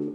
How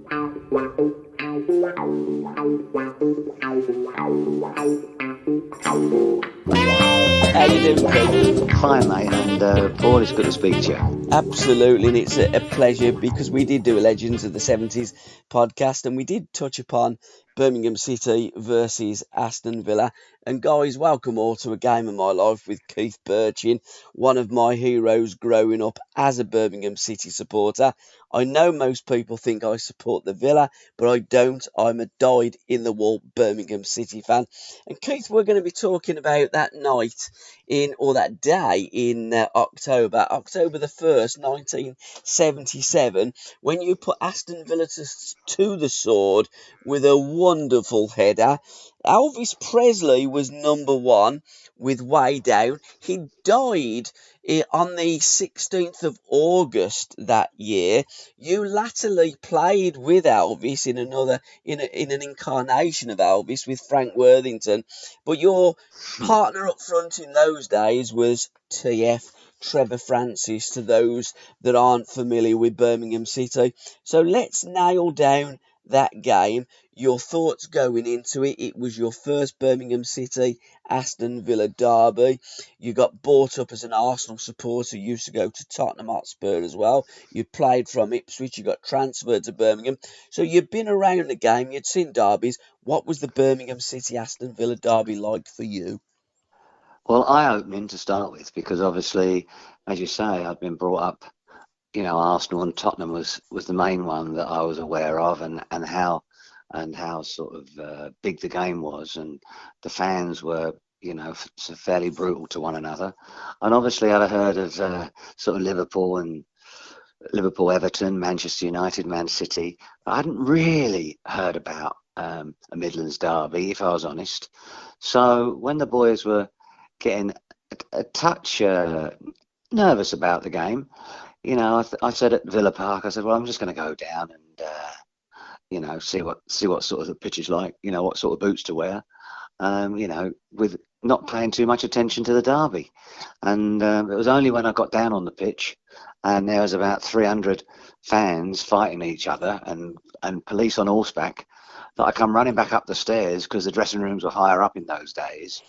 you doing, Craig? Fine, mate, and Paul, it's good to speak to you. Absolutely, and it's a pleasure because we did do a Legends of the 70s podcast and we did touch upon Birmingham City versus Aston Villa. And guys, welcome all to a game of my life with Keith Bertschin, one of my heroes growing up as a Birmingham City supporter. I know most people think I support the Villa, but I don't. I'm a dyed-in-the-wool Birmingham City fan. And Keith, we're going to be talking about that night that day in October the 1st, 1977, when you put Aston Villa to the sword with a wonderful header. Elvis Presley was number one with Way Down. He died on the 16th of August that year. You latterly played with Elvis in an incarnation of Elvis with Frank Worthington, but your partner up front in those days was TF Trevor Francis, to those that aren't familiar with Birmingham City. So let's nail down that game. Your thoughts going into it. It was your first Birmingham City Aston Villa derby. You got brought up as an Arsenal supporter. You used to go to Tottenham Hotspur as well. You played from Ipswich. You got transferred to Birmingham. So you've been around the game. You'd seen derbies. What was the Birmingham City Aston Villa derby like for you? Well, eye-opening to start with, because obviously, as you say, I'd been brought up, Arsenal and Tottenham was the main one that I was aware of, and how sort of big the game was, and the fans were, fairly brutal to one another. And obviously, I'd heard of sort of Liverpool, Everton, Manchester United, Man City. I hadn't really heard about a Midlands derby, if I was honest. So when the boys were getting a touch nervous about the game, I said at Villa Park, I said, well, I'm just going to go down and see what sort of the pitch is like, what sort of boots to wear, with not paying too much attention to the derby. And it was only when I got down on the pitch and there was about 300 fans fighting each other and police on horseback that I come running back up the stairs, because the dressing rooms were higher up in those days.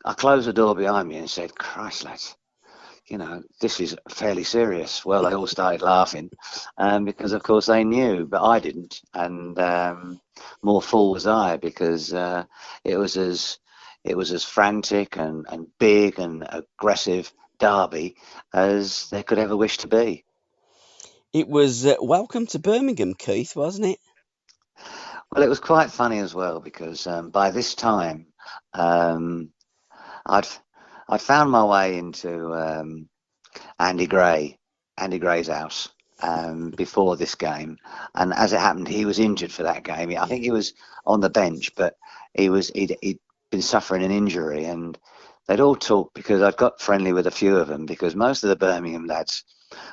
I closed the door behind me and said, Christ, lads, this is fairly serious. Well, they all started laughing because, of course, they knew, but I didn't. And more fool was I, because it was as frantic and big and aggressive derby as there could ever wish to be. It was welcome to Birmingham, Keith, wasn't it? Well, it was quite funny as well, because by this time I'd found my way into Andy Gray's house before this game, and as it happened, he was injured for that game. I think he was on the bench, but he'd been suffering an injury, and they'd all talked, because I'd got friendly with a few of them, because most of the Birmingham lads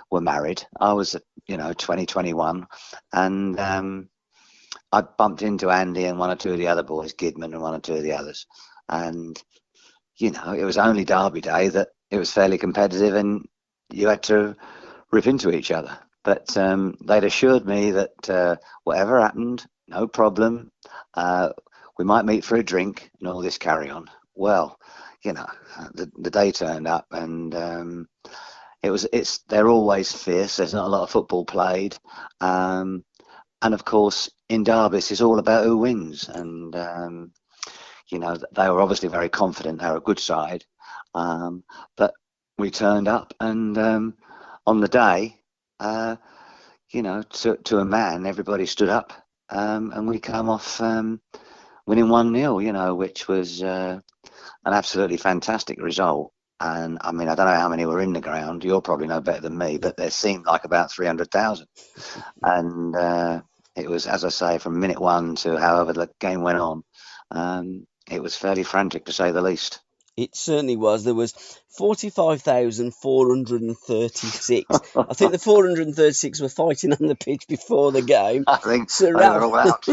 were married. I was 21, and I bumped into Andy and one or two of the other boys, Gidman and one or two of the others, and it was only derby day that it was fairly competitive and you had to rip into each other. But they'd assured me that whatever happened, no problem. We might meet for a drink and all this carry on. Well, the day turned up, and they're always fierce. There's not a lot of football played. And of course, in derbies, it's all about who wins. And they were obviously very confident. They were a good side. But we turned up, and on the day, to a man, everybody stood up, and we came off winning 1-0, which was an absolutely fantastic result. And I mean, I don't know how many were in the ground. You'll probably know better than me, but there seemed like about 300,000. And it was, as I say, from minute one to however the game went on, it was fairly frantic, to say the least. It certainly was. There was 45,436. I think the 436 were fighting on the pitch before the game. I think they were all out.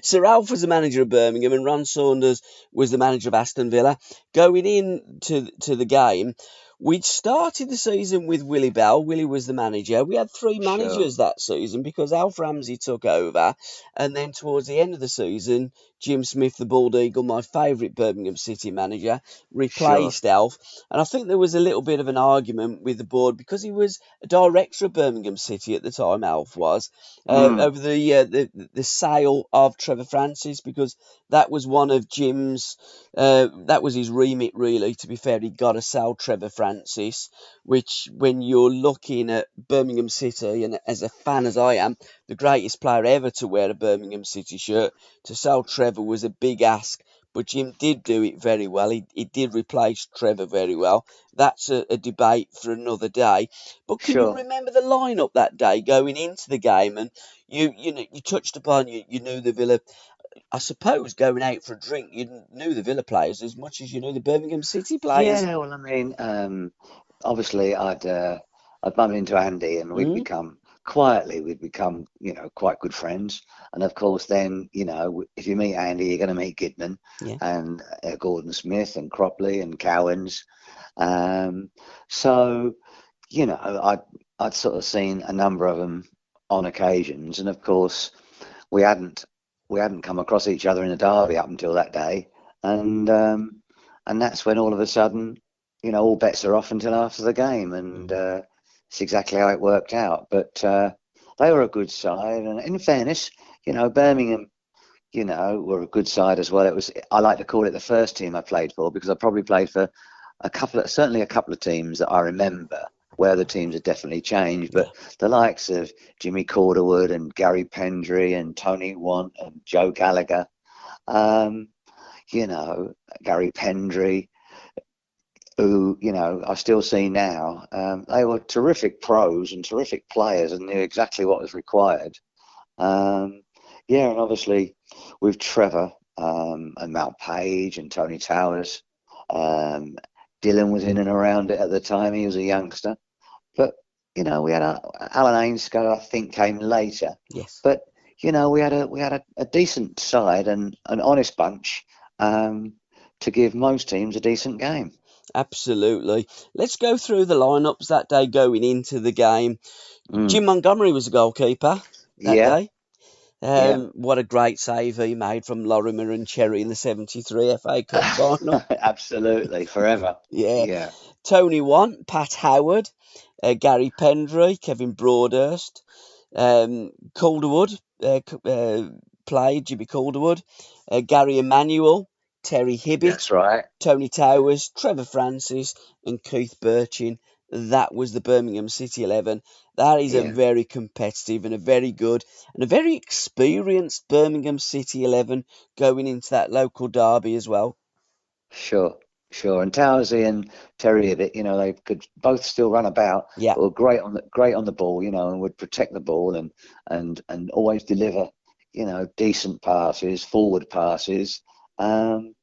Sir Ralph was the manager of Birmingham and Ron Saunders was the manager of Aston Villa. Going into the game, We'd started the season with Willie Bell. Willie was the manager. We had three Sure, managers that season because Alf Ramsey took over. And then towards the end of the season, Jim Smith, the Bald Eagle, my favourite Birmingham City manager, sure. replaced Alf. And I think there was a little bit of an argument with the board because he was a director of Birmingham City at the time, Alf was, Mm, over the sale of Trevor Francis, because that was one of Jim's, that was his remit, really. To be fair, he got to sell Trevor Francis, which, when you're looking at Birmingham City, and as a fan as I am, the greatest player ever to wear a Birmingham City shirt, to sell Trevor was a big ask. But Jim did do it very well. He did replace Trevor very well. That's a debate for another day. But can you sure. remember the lineup that day going into the game? And you touched upon, you knew the Villa. I suppose going out for a drink, you knew the Villa players as much as you knew the Birmingham City players. Yeah, well, I mean, obviously, I'd bumped into Andy, and Mm? we'd become, quite good friends. And of course, then, if you meet Andy, you're going to meet Gidman Yeah. and Gordon Smith and Cropley and Cowans. Um, so, I'd sort of seen a number of them on occasions, and of course, we hadn't we hadn't come across each other in a derby up until that day, and and that's when all of a sudden, all bets are off until after the game, and Mm. it's exactly how it worked out. But they were a good side, and in fairness, Birmingham, were a good side as well. I like to call it the first team I played for, because I probably played for certainly a couple of teams that I remember, where the teams have definitely changed. Yeah. But the likes of Jimmy Calderwood and Gary Pendry and Tony Want and Joe Gallagher, um, you know, Gary Pendry, who, I still see now, they were terrific pros and terrific players and knew exactly what was required. Um, yeah, and obviously with Trevor, and Mal Page and Tony Towers, um, Dylan was in and around it at the time. He was a youngster, but we had Alan Ainscough, I think, came later. Yes. But we had a decent side and an honest bunch, to give most teams a decent game. Absolutely. Let's go through the lineups that day going into the game. Jim Mm. Montgomery was the goalkeeper that Yeah, day. yeah. What a great save he made from Lorimer and Cherry in the '73 FA Cup final. Absolutely, forever. Yeah. Yeah, Tony Want, Pat Howard, Gary Pendry, Kevin Broadhurst, Calderwood played, Jimmy Calderwood, Gary Emanuel, Terry Hibbitt, that's right. Tony Towers, Trevor Francis, and Keith Bertschin. That was the Birmingham City 11. That is a Yeah, very competitive and a very good and a very experienced Birmingham City 11 going into that local derby as well. sure, sure. And Towersy and Terry Hibbitt, they could both still run about, Yeah, but were great on the ball, and would protect the ball and always deliver, decent passes, forward passes. Um,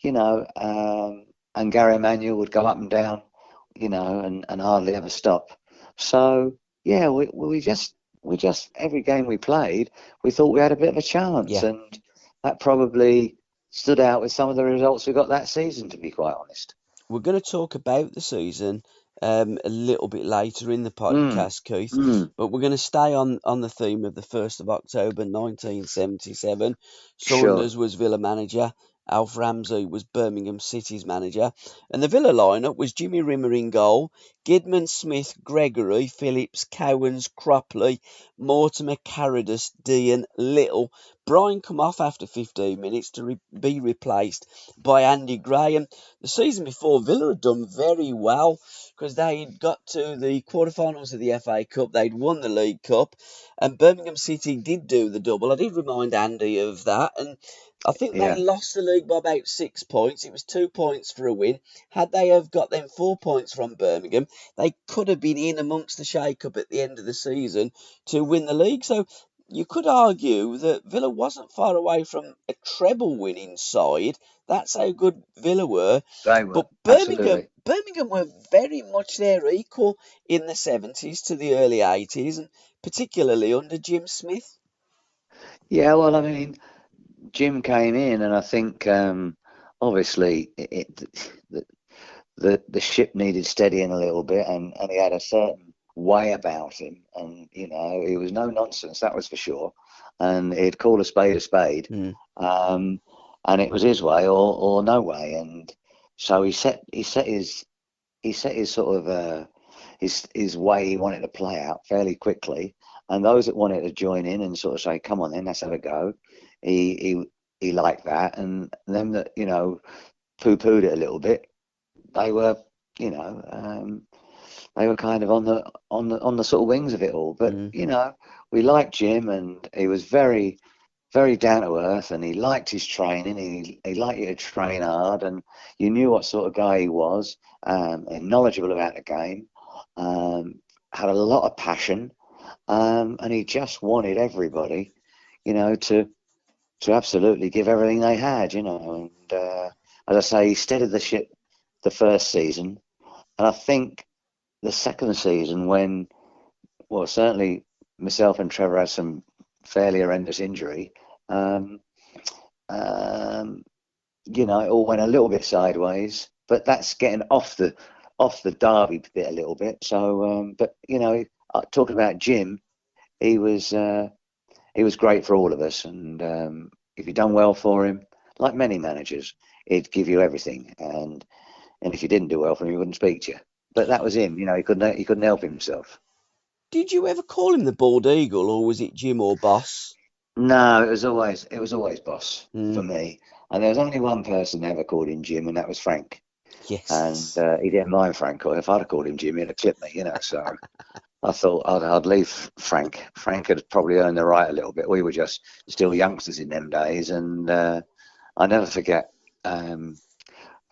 and Gary Emanuel would go up and down, and hardly ever stop. So yeah, we just every game we played, we thought we had a bit of a chance, yeah. and that probably stood out with some of the results we got that season, to be quite honest. We're going to talk about the season a little bit later in the Mm, podcast, Keith, mm, but we're going to stay on the theme of the 1st of October 1977. sure. Saunders was Villa manager. Alf Ramsey was Birmingham City's manager. And the Villa lineup was Jimmy Rimmer in goal, Gidman, Smith, Gregory, Phillips, Cowans, Cropley, Mortimer, Carradus, Dean, Little. Brian come off after 15 minutes to be replaced by Andy Gray. The season before, Villa had done very well because they'd got to the quarterfinals of the FA Cup, they'd won the League Cup, and Birmingham City did do the double. I did remind Andy of that, and I think they Yeah, lost the league by about 6 points. It was 2 points for a win. Had they have got them 4 points from Birmingham, they could have been in amongst the shake-up at the end of the season to win the league. So you could argue that Villa wasn't far away from a treble winning side. That's how good Villa were. they were But absolutely. Birmingham were very much their equal in the '70s to the early '80s, and particularly under Jim Smith. Yeah, well, I mean, Jim came in, and I think, obviously, the ship needed steadying a little bit, and he had a certain way about him, and he was no nonsense, that was for sure, and he'd call a spade, Mm. and it was his way or no way, and so he set his sort of his way he wanted to play out fairly quickly, and those that wanted to join in and sort of say, "Come on, then let's have a go," he liked that, and them that poo-pooed it a little bit, they were you know they were kind of on the sort of wings of it all. But Mm. we liked Jim, and he was very very down to earth, and he liked his training. He liked you to train hard, and you knew what sort of guy he was, and knowledgeable about the game, had a lot of passion, and he just wanted everybody, to absolutely give everything they had, And as I say, he steadied the ship the first season, and I think the second season, when, well, certainly myself and Trevor had some fairly horrendous injury. Um, um, it all went a little bit sideways, but that's getting off the Derby bit a little bit. So, but talking about Jim, he was great for all of us, and if you done well for him, like many managers, he'd give you everything, and if you didn't do well for him, he wouldn't speak to you. But that was him. He couldn't help himself. Did you ever call him the bald eagle, or was it Jim or Boss? No, it was always boss for Mm. me. And there was only one person ever called him Jim, and that was Frank. And Yes. he didn't mind Frank. Or if I'd have called him Jim, he'd have clipped me. So I thought I'd leave Frank. Frank had probably earned the right a little bit. We were just still youngsters in them days, and I never forget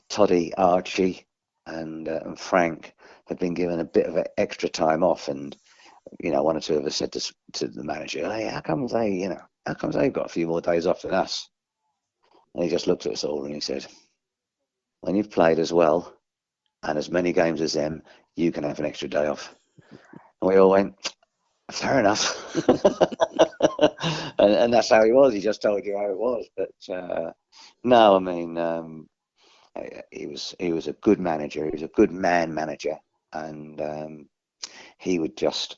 Toddy, Archie, and Frank had been given a bit of extra time off, and one or two of us said to the manager, "Hey, how comes they've got a few more days off than us?" And he just looked at us all and he said, "When you've played as well and as many games as them, you can have an extra day off." And we all went, "Fair enough." and that's how he was. He just told you how it was. But no, I mean, he was a good manager. He was a good man manager, and he would just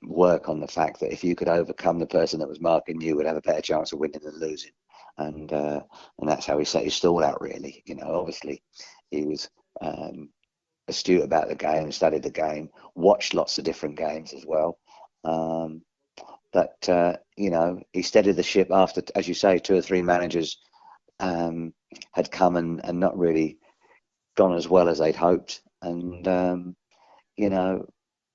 work on the fact that if you could overcome the person that was marking you, would have a better chance of winning than losing. And that's how he set his stall out, really. Obviously he was astute about the game, studied the game, watched lots of different games as well. But he steadied the ship after, as you say, two or three managers had come and not really gone as well as they'd hoped. And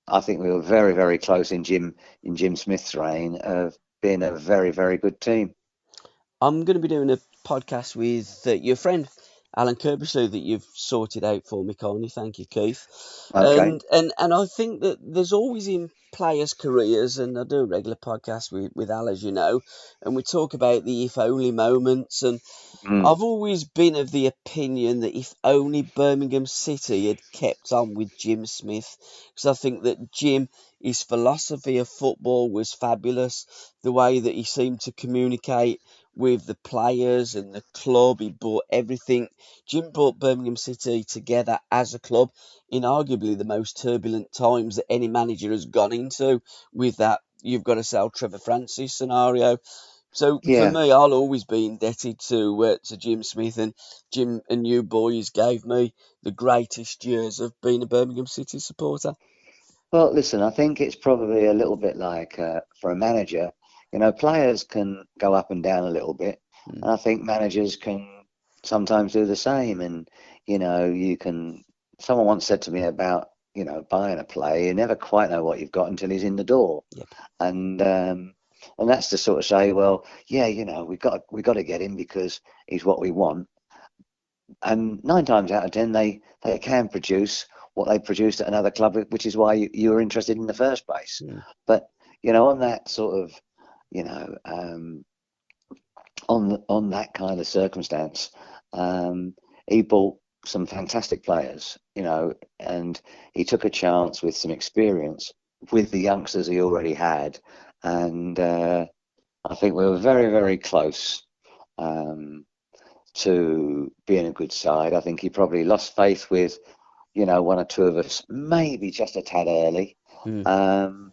I think we were very, very close in Jim Smith's reign of being a very, very good team. I'm going to be doing a podcast with your friend Alan Kirbishley that you've sorted out for me, kindly. Thank you, Keith. Okay. And I think that there's always in players' careers, and I do a regular podcast with Al, as you know, and we talk about the if only moments. And Mm. I've always been of the opinion that if only Birmingham City had kept on with Jim Smith, because I think that Jim, his philosophy of football was fabulous. The way that he seemed to communicate with the players and the club, he brought everything. Jim brought Birmingham City together as a club in arguably the most turbulent times that any manager has gone into, with that you've got to sell Trevor Francis scenario. So for Yeah. me, I'll always be indebted to Jim Smith, and Jim and you boys gave me the greatest years of being a Birmingham City supporter. Well, listen, I think it's probably a little bit like for a manager, players can go up and down a little bit, Mm. and I think managers can sometimes do the same. And you can. Someone once said to me about buying a player, you never quite know what you've got until he's in the door, Yep. and that's to sort of say, well, yeah, we got to get him because he's what we want. And 9 times out of 10, they can produce what they produced at another club, which is why you were interested in the first place. Mm. But on that sort of, you know, on that kind of circumstance, he bought some fantastic players, and he took a chance with some experience with the youngsters he already had, and I think we were very, very close. To being a good side. I think he probably lost faith with one or two of us maybe just a tad early, Mm.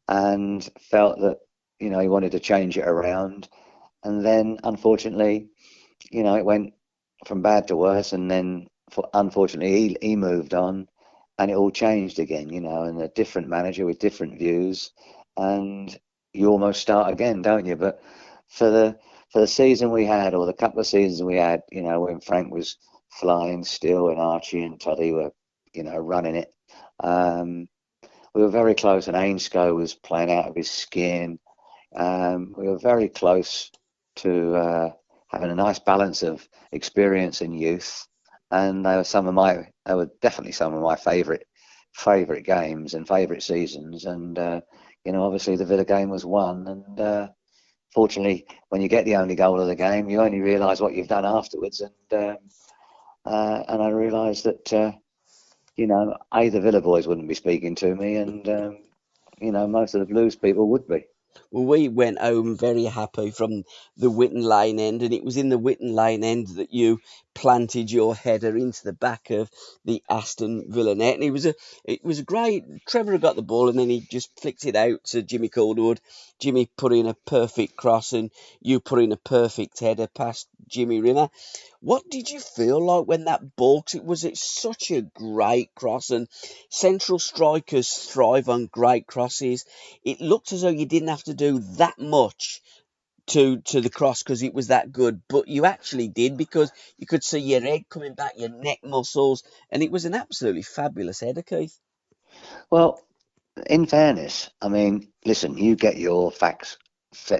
and felt that, he wanted to change it around. And then, unfortunately, it went from bad to worse. And then, unfortunately, he moved on, and it all changed again, and a different manager with different views. And you almost start again, don't you? But for the season we had, or the couple of seasons we had, when Frank was flying still and Archie and Toddy were, running it, we were very close, and Ainscough was playing out of his skin. We were very close to having a nice balance of experience and youth, and they were definitely some of my favourite games and favourite seasons. And obviously the Villa game was one, and fortunately, when you get the only goal of the game, you only realise what you've done afterwards. And I realised that the Villa boys wouldn't be speaking to me, and most of the Blues people would be. Well, we went home very happy from the Witten Lane end, and it was in the Witten Lane end that you planted your header into the back of the Aston Villa net. And it was a great. Trevor got the ball, and then he just flicked it out to Jimmy Calderwood. Jimmy put in a perfect cross, and you put in a perfect header past Jimmy Rimmer. What did you feel like when that ball? 'Cause it's such a great cross, and central strikers thrive on great crosses. It looked as though you didn't have to do that much to the cross because it was that good, but you actually did, because you could see your head coming back, your neck muscles, and it was an absolutely fabulous header, Keith. Well, in fairness, I mean, listen, you get your facts.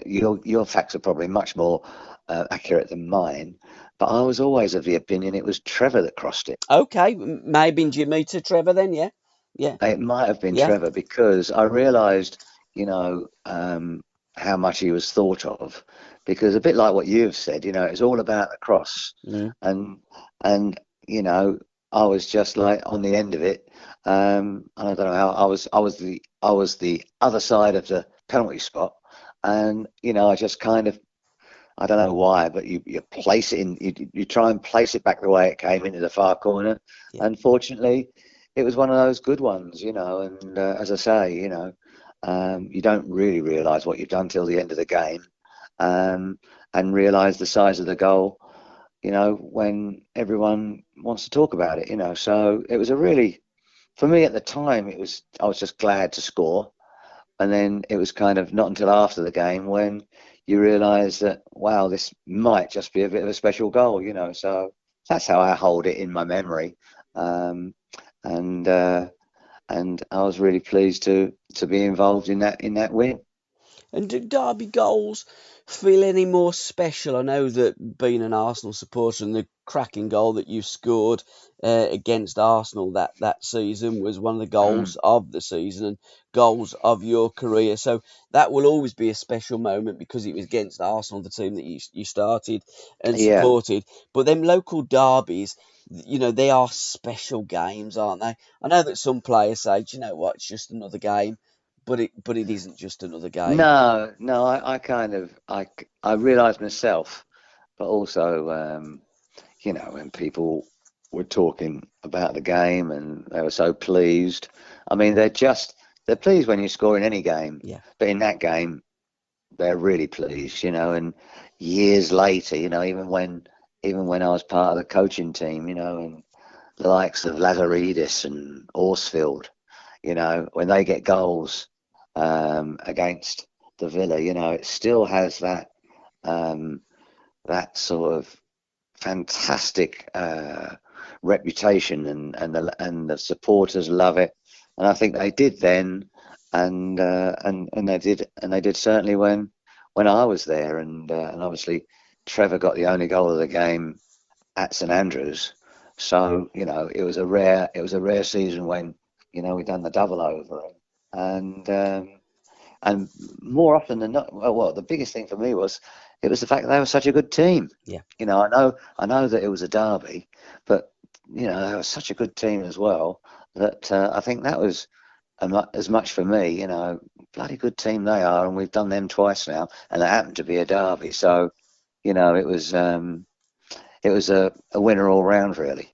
Your facts are probably much more accurate than mine. But I was always of the opinion it was Trevor that crossed it. Okay, maybe Jimmy to Trevor then, yeah, yeah, It might have been yeah. Trevor, because I realised, how much he was thought of. Because a bit like what you've said, it's all about the cross, Mm. and and I was just like on the end of it. And I don't know how I was the other side of the penalty spot, and I just kind of, I don't know why, but you place it in, you try and place it back the way it came into the far corner. Yeah. Unfortunately, it was one of those good ones, and as I say, you don't really realise what you've done till the end of the game, um, and realise the size of the goal, when everyone wants to talk about it, So it was a really, for me at the time, I was just glad to score. And then it was kind of not until after the game when you realise that, wow, this might just be a bit of a special goal, So that's how I hold it in my memory. Um, and and I was really pleased to be involved in that win. And do Derby goals feel any more special? I know that being an Arsenal supporter, and the cracking goal that you scored against Arsenal that season was one of the Mm. goals of the season and goals of your career. So that will always be a special moment because it was against Arsenal, the team that you started and Yeah. supported. But them local derbies, they are special games, aren't they? I know that some players say, "Do you know what? It's just another game." But it isn't just another game. No, no, I kind of, I realised myself, but also, when people were talking about the game and they were so pleased. I mean, they're pleased when you score in any game, Yeah. but in that game, they're really pleased, And years later, even when I was part of the coaching team, and the likes of Lazaridis and Horsfield, when they get goals against the Villa, it still has um, that sort of fantastic reputation, and the supporters love it, and I think they did then, and they did certainly when I was there, and obviously Trevor got the only goal of the game at St Andrews, so it was a rare season when we done the double over, and more often than not, well, the biggest thing for me was it was the fact that they were such a good team. Yeah. I know that it was a derby, but they were such a good team as well that I think that was as much for me. Bloody good team they are, and we've done them twice now, and it happened to be a derby. So it was a winner all round, really.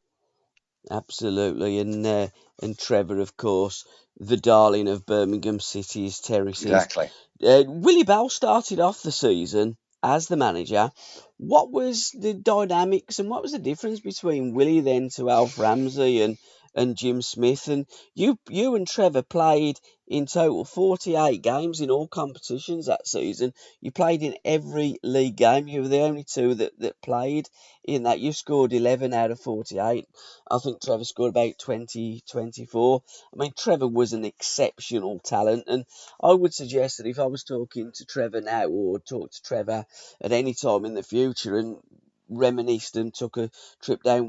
Absolutely, and Trevor, of course, the darling of Birmingham City's terraces. Exactly. Willie Bell started off the season as the manager. What was the dynamics and what was the difference between Willie then to Alf Ramsey and Jim Smith? And you and Trevor played in total 48 games in all competitions that season. You played in every league game. You were the only two that played in that. You scored 11 out of 48. I think Trevor scored about 20, 24. I mean, Trevor was an exceptional talent, and I would suggest that if I was talking to Trevor now or talk to Trevor at any time in the future and reminisced and took a trip down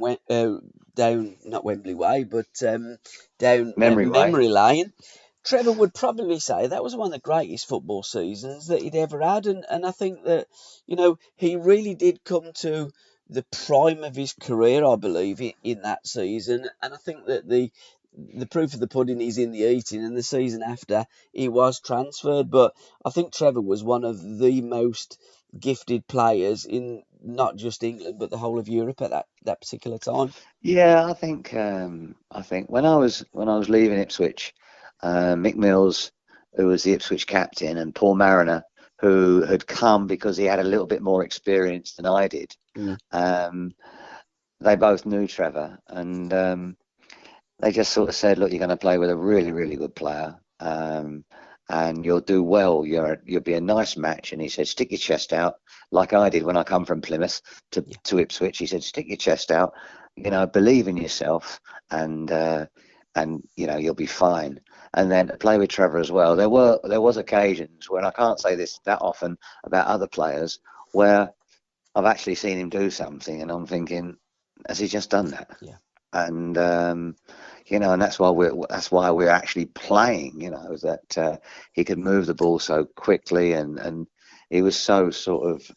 not Wembley Way, but down Memory way. memory lane, Trevor would probably say that was one of the greatest football seasons that he'd ever had, and I think that he really did come to the prime of his career, I believe, in that season, and I think that the proof of the pudding is in the eating. And the season after, he was transferred, but I think Trevor was one of the most gifted players in not just England but the whole of Europe at that particular time. Yeah, I think when I was leaving Ipswich, Mick Mills, who was the Ipswich captain, and Paul Mariner, who had come because he had a little bit more experience than I did. Mm, Um, they both knew Trevor, and they just sort of said, "Look, you're going to play with a really, really good player, and you'll do well. You'll be a nice match." And he said, "Stick your chest out, like I did when I come from Plymouth to yeah, to Ipswich." He said, "Stick your chest out, believe in yourself, and you'll be fine." And then to play with Trevor as well. There was occasions when I can't say this that often about other players where I've actually seen him do something, and I'm thinking, has he just done that? yeah, And and that's why we're actually playing. That he could move the ball so quickly, and he was so sort of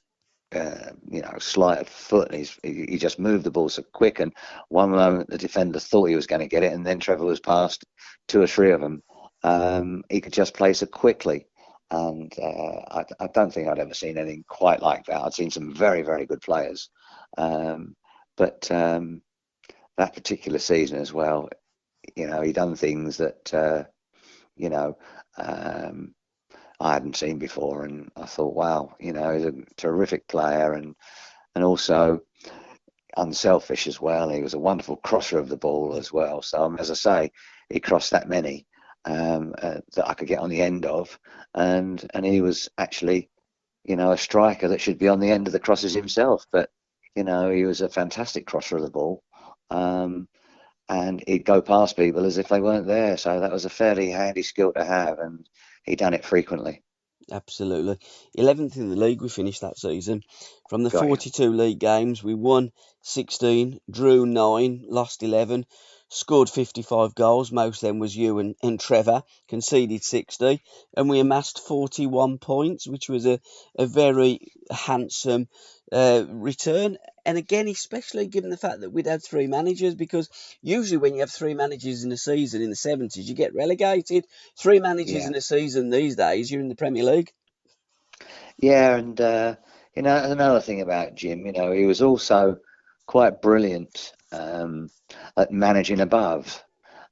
slight of foot. And he just moved the ball so quick, and one moment the defender thought he was going to get it, and then Trevor was past two or three of them. He could just play so quickly. And I don't think I'd ever seen anything quite like that. I'd seen some very, very good players, but that particular season as well, he done things that you know um, I hadn't seen before, and I thought, wow, he's a terrific player, and also unselfish as well. He was a wonderful crosser of the ball yeah. as well. So as I say, he crossed that many that I could get on the end of, and he was actually a striker that should be on the end of the crosses himself, but he was a fantastic crosser of the ball. Um, and he'd go past people as if they weren't there. So that was a fairly handy skill to have, and he done it frequently. Absolutely. 11th in the league, we finished that season. From the Got you. 42 league games, we won 16, drew 9, lost 11, scored 55 goals. Most of them was you and Trevor, conceded 60, and we amassed 41 points, which was a very handsome return. And again, especially given the fact that we'd had three managers, because usually when you have three managers in a season in the 70s, you get relegated. Three managers Yeah. in a season these days, you're in the Premier League. Yeah, and another thing about Jim, he was also quite brilliant at managing above,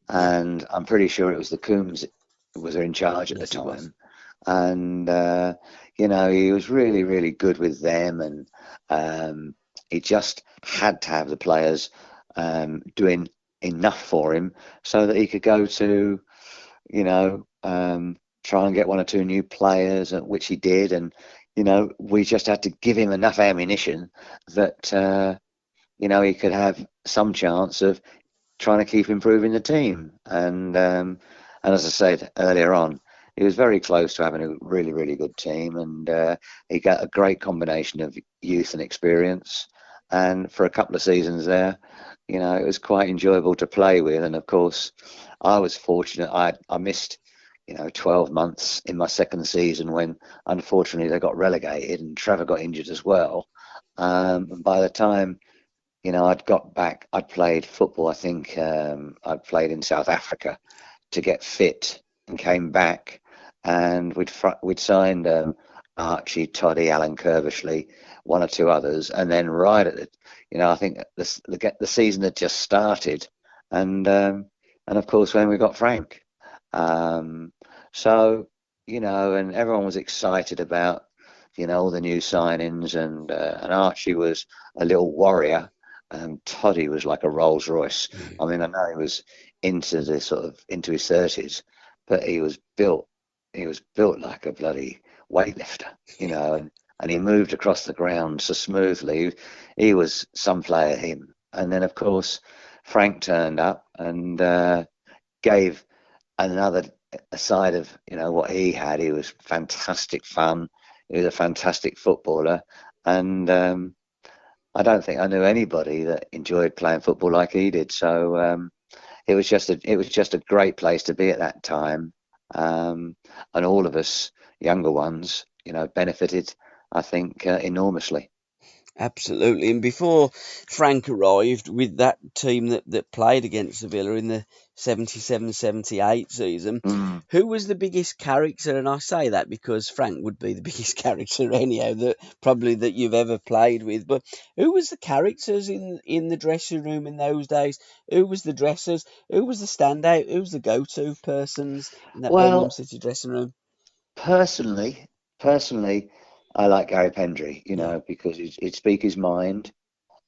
Yeah, and I'm pretty sure it was the Coombs who was in charge at the yes, it was. time, and he was really, really good with them, and he just had to have the players doing enough for him so that he could go to, try and get one or two new players, which he did, and we just had to give him enough ammunition that he could have some chance of trying to keep improving the team. And as I said earlier on, he was very close to having a really, really good team, and he got a great combination of youth and experience. And for a couple of seasons there, it was quite enjoyable to play with. And of course, I was fortunate. I missed 12 months in my second season when unfortunately they got relegated and Trevor got injured as well. And by the time I'd got back, I'd played football. I think I'd played in South Africa to get fit and came back, and we'd signed Archie, Toddy, Alan Curbishley, one or two others, and then right at the, I think the season had just started, and of course when we got Frank. Um, so and everyone was excited about all the new signings, and Archie was a little warrior, and Toddy was like a Rolls Royce. I mean, I know he was into his 30s, but he was built like a bloody weightlifter, and he moved across the ground so smoothly. He was some player, him. And then, of course, Frank turned up and gave another side of what he had. He was fantastic fun. He was a fantastic footballer, and I don't think I knew anybody that enjoyed playing football like he did. So it was just a great place to be at that time, and all of us younger ones, benefited, I think, enormously. Absolutely. And before Frank arrived with that team that played against Sevilla in the 77-78 season, Mm. who was the biggest character? And I say that because Frank would be the biggest character anyhow, that you've ever played with. But who was the characters in the dressing room in those days? Who was the dressers? Who was the standout? Who was the go-to persons in that Birmingham Well, City dressing room? personally, personally, I like Gary Pendry, Yeah. because he'd speak his mind.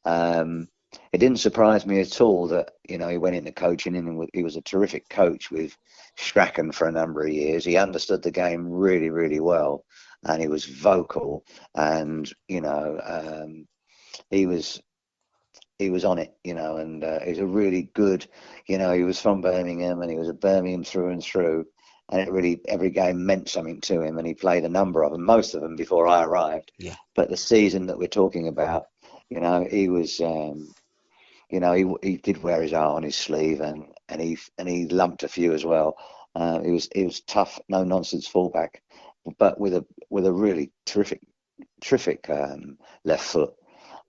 Um, it didn't surprise me at all that he went into coaching, and he was a terrific coach with Strachan for a number of years. He understood the game really, really well, and he was vocal, and he was he was on it, and he was a really good, he was from Birmingham, and he was a Birmingham through and through, and it really every game meant something to him, and he played a number of them, most of them before I arrived. Yeah. But the season that we're talking about, he was, he did wear his heart on his sleeve, and he lumped a few as well. He was tough, no nonsense fullback, but with a really terrific left foot.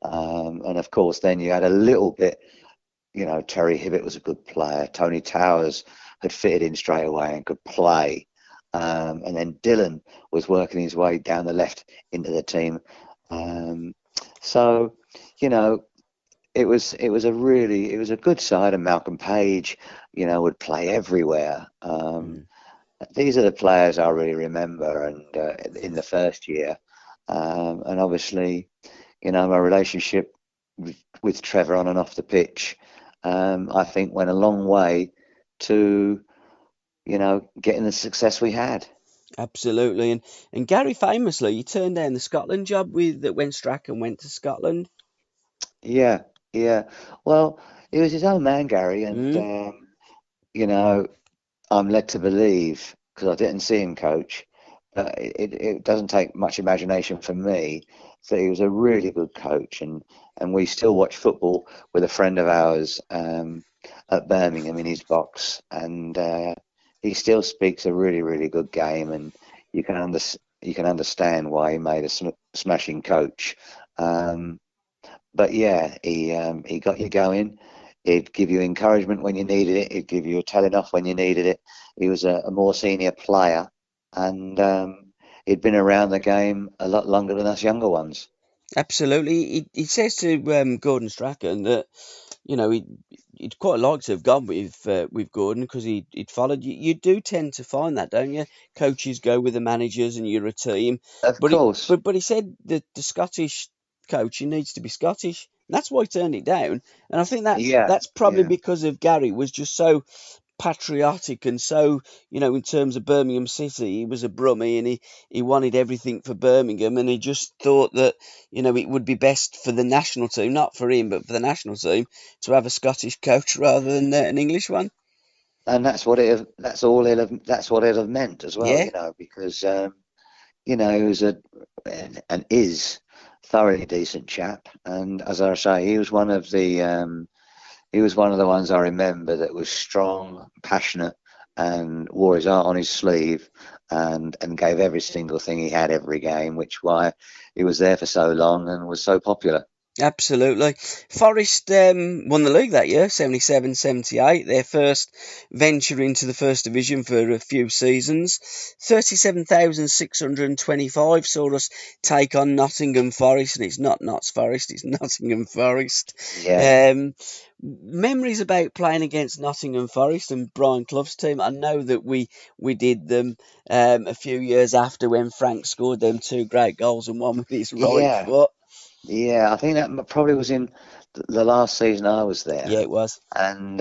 And of course, then you had a little bit, Terry Hibbett was a good player. Tony Towers had fitted in straight away and could play. And then Dylan was working his way down the left into the team. Um, so, you know, it was a good side, and Malcolm Page, would play everywhere. Mm. These are the players I really remember, and in the first year, and obviously, my relationship with Trevor on and off the pitch, I think went a long way to, getting the success we had. Absolutely. And Gary famously, he turned down the Scotland job when Strachan went to Scotland. Yeah, yeah. Well, he was his own man, Gary, and Mm, you know, I'm led to believe, because I didn't see him coach, but it doesn't take much imagination for me, that he was a really good coach, and we still watch football with a friend of ours, at Birmingham in his box, and he still speaks a really, really good game, and you can understand why he made a smashing coach. Um, but yeah, he got you going. He'd give you encouragement when you needed it. He'd give you a telling off when you needed it. He was a more senior player, and he'd been around the game a lot longer than us younger ones. absolutely. He says to Gordon Strachan that he'd quite like to have gone with Gordon because he'd followed you. You do tend to find that, don't you? Coaches go with the managers, and you're a team. Of But he course, but he said that the Scottish coach, he needs to be Scottish. That's why he turned it down. And I think yeah, that's probably yeah, because of Gary was just so patriotic and so, in terms of Birmingham City, he was a Brummie, and he wanted everything for Birmingham, and he just thought that, it would be best for the national team, not for him, but for the national team, to have a Scottish coach rather than an English one. and that's what it have meant as well. Yeah, Because he was and is thoroughly decent chap, and as I say, he was one of the ones I remember that was strong, passionate, and wore his heart on his sleeve, and gave every single thing he had every game, which why he was there for so long and was so popular. Absolutely. Forest won the league that year, 77-78. Their first venture into the First Division for a few seasons. 37,625 saw us take on Nottingham Forest, and it's not Notts Forest, it's Nottingham Forest. Yeah, Um, Memories about playing against Nottingham Forest and Brian Clough's team. I know that we did them a few years after when Frank scored them two great goals and one with his right yeah, foot. yeah. I think that probably was in the last season I was Yeah, there, it was. and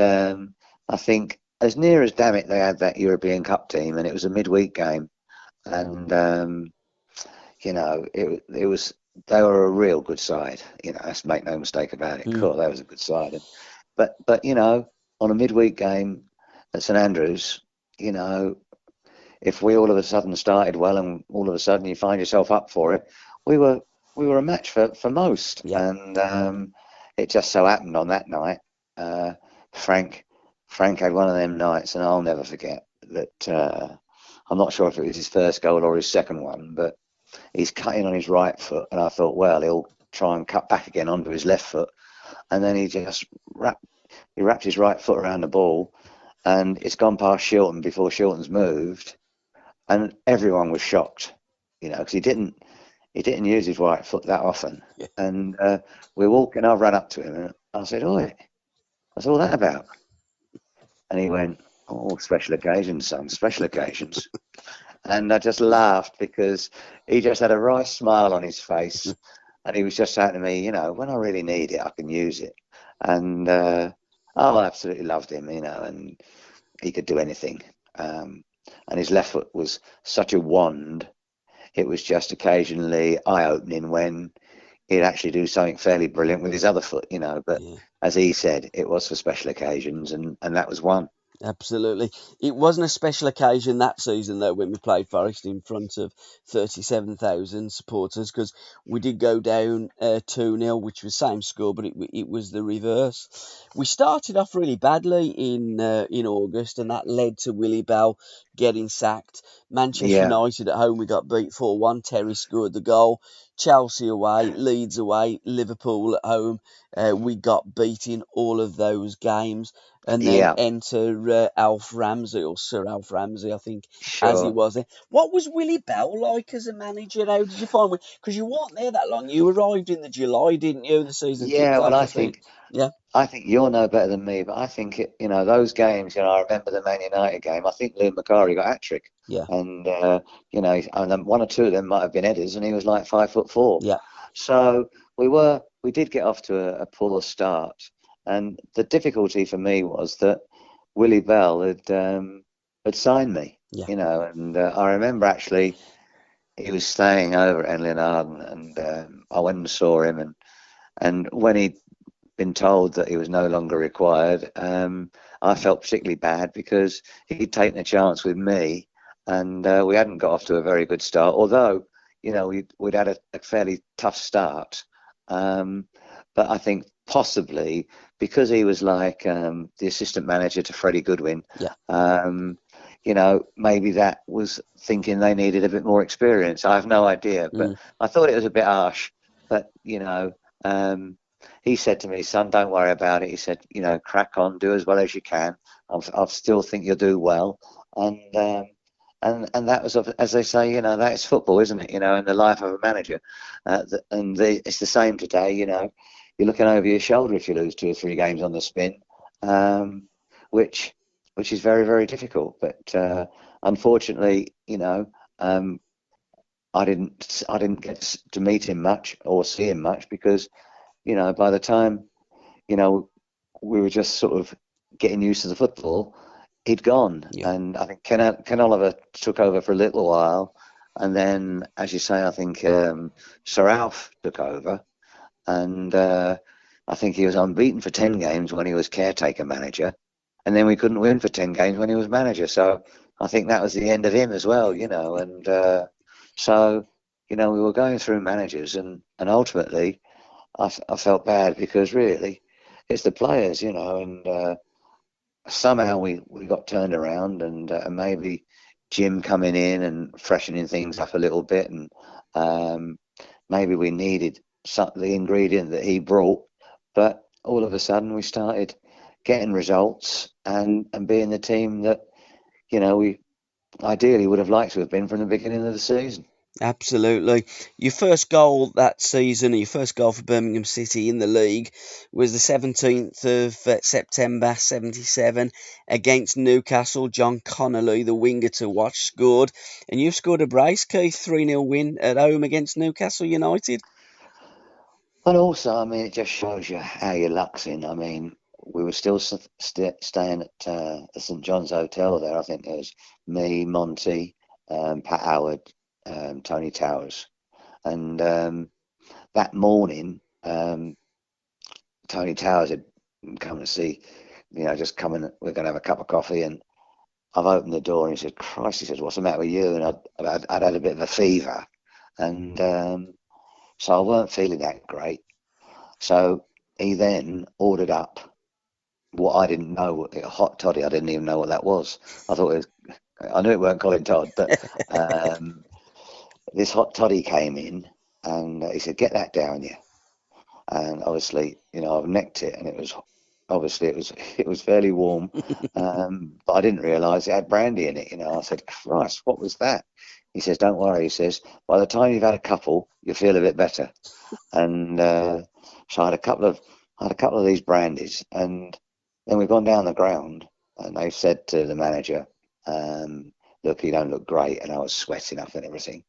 I think as near as damn it they had that European Cup team, and it was a midweek game, and it was they were a real good side. Let's make no mistake about it. Mm, Cool, that was a good side. But on a midweek game at St Andrews, you know, if we all of a sudden started well and all of a sudden you find yourself up for it, we were we were a match for most, yeah, and it just so happened on that night, uh, Frank Frank had one of them nights, and I'll never forget that. I'm not sure if it was his first goal or his second one, but he's cutting on his right foot, and I thought, well, he'll try and cut back again onto his left foot, and then he just wrapped his right foot around the ball, and it's gone past Shilton before Shilton's moved, and everyone was shocked, because he didn't use his right foot that often, yeah. and we're walking. I ran up to him and I said, "Oi, what's all that about?" And he went, "Oh, special occasions, son, special occasions." And I just laughed because he just had a right smile on his face, and he was just saying to me, when I really need it, I can use it. And I absolutely loved him, and he could do anything. Um, and his left foot was such a wand. It was just occasionally eye-opening when he'd actually do something fairly brilliant with his other foot, But Yeah. as he said, it was for special occasions, and that was one. Absolutely. It wasn't a special occasion that season, though, when we played Forest in front of 37,000 supporters, because we did go down 2-0, which was same score, but it was the reverse. We started off really badly in August, and that led to Willie Bell getting sacked. Manchester Yeah, United at home, we got beat 4-1. Terry scored the goal. Chelsea away, Leeds away, Liverpool at home. We got beat in all of those games, and then yeah, enter Alf Ramsey, or Sir Alf Ramsey, I think, as he sure. was there. What was Willie Bell like as a manager? How did you find? Because you weren't there that long. You arrived in the July, didn't you? The season kicked Yeah, well, off, I I think. think Yeah, I think you'll know better than me, but I think those games. I remember the Man United game. I think Lou Macari got a hat trick, yeah, and and then one or two of them might have been headers, and he was like 5'4". yeah, So we did get off to a poor start, and the difficulty for me was that Willie Bell had signed me, yeah, and I remember actually he was staying over at Enlin, and I went and saw him, and when he'd been told that he was no longer required, I felt particularly bad because he'd taken a chance with me, and we hadn't got off to a very good start. Although, we'd had a fairly tough start, um, but I think possibly because he was like the assistant manager to Freddie Goodwin, yeah. maybe that was thinking they needed a bit more experience. I have no idea, but Mm, I thought it was a bit harsh. But um, he said to me, "Son, don't worry about it." He said, "Crack on, do as well as you can. I still think you'll do well." And and that was, as they say, that is football, isn't it? In the life of a manager, it's the same today. You're looking over your shoulder if you lose two or three games on the spin, um, which which is very very difficult. But unfortunately, um, I didn't get to meet him much or see him much because by the time, you know, we were just sort of getting used to the football, he'd gone. yeah. And I think Ken Oliver took over for a little while. And then, as you say, I think Sir Alf took over. And I think he was unbeaten for 10 games when he was caretaker manager. And then we couldn't win for 10 games when he was manager. So I think that was the end of him as well, And so, we were going through managers, and ultimately, I felt bad because really it's the players, and somehow we got turned around, and maybe Jim coming in and freshening things up a little bit, and maybe we needed the ingredient that he brought, but all of a sudden we started getting results and being the team that we ideally would have liked to have been from the beginning of the season. Absolutely. Your first goal that season, your first goal for Birmingham City in the league, was the 17th of September 77 against Newcastle. John Connolly, the winger to watch, scored. And you've scored a brace, Keith, 3-0 win at home against Newcastle United. But also, I mean, it just shows you how your luck's in. I mean, we were still staying at the St John's Hotel there. I think it was me, Monty, Pat Howard, Tony Towers. And that morning, Tony Towers had come to see, just come in, we're going to have a cup of coffee. And I've opened the door and he said, Christ, he says, what's the matter with you? And I'd had a bit of a fever. And so I weren't feeling that great. So he then ordered up what I didn't know, a hot toddy. I didn't even know what that was. I knew it weren't Colin Todd, but this hot toddy came in and he said, get that down you. And obviously, I've necked it and it was fairly warm. But I didn't realise it had brandy in it. I said, Christ, what was that? He says, don't worry. He says, by the time you've had a couple, you'll feel a bit better. And so I had a couple of these brandies, and then we've gone down the ground, and they said to the manager, "Look, you don't look great," and I was sweating up and everything.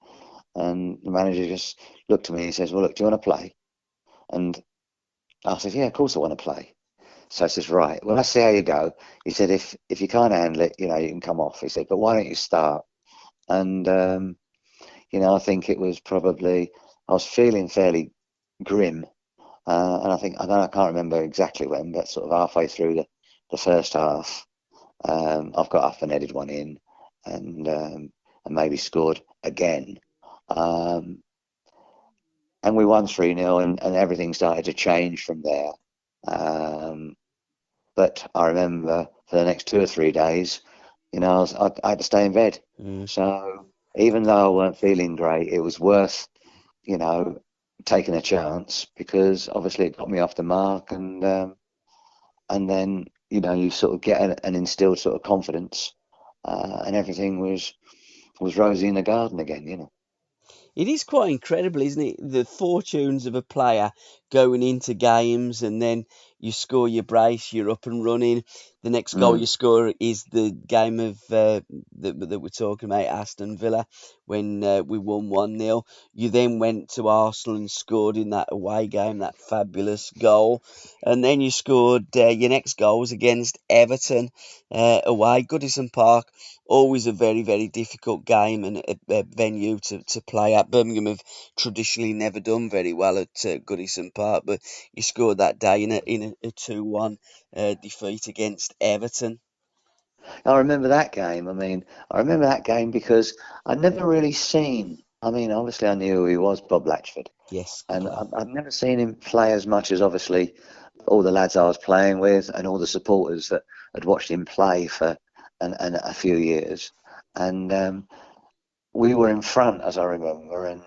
And the manager just looked at me and he says, "Well, look, do you want to play?" And I said, "Yeah, of course I want to play." So I says, "Right, well, let's see how you go." He said, "If you can't handle it, you can come off." He said, "But why don't you start?" And I think it was probably I was feeling fairly grim. And I can't remember exactly when, but sort of halfway through the first half, I've got up and headed one in, and maybe scored again. And we won 3-0, and everything started to change from there. But I remember for the next 2 or 3 days, I had to stay in bed. So even though I weren't feeling great, it was worth, taking a chance, because obviously it got me off the mark, and then you sort of get an instilled sort of confidence, and everything was rosy in the garden again. It is quite incredible, isn't it? The fortunes of a player going into games, and then you score your brace, you're up and running. The next goal you score is the game of that we're talking about, Aston Villa, when we won 1-0. You then went to Arsenal and scored in that away game, that fabulous goal. And then you scored your next goals against Everton away, Goodison Park. Always a very, very difficult game and a venue to play at. Birmingham have traditionally never done very well at Goodison Park, but you scored that day in a 2-1 defeat against Everton. I remember that game. I mean, I remember that game because I'd never really seen. I mean, obviously I knew who he was, Bob Latchford, Yes, good and lad. I'd never seen him play as much as obviously all the lads I was playing with and all the supporters that had watched him play for and a few years. And we were in front, as I remember, and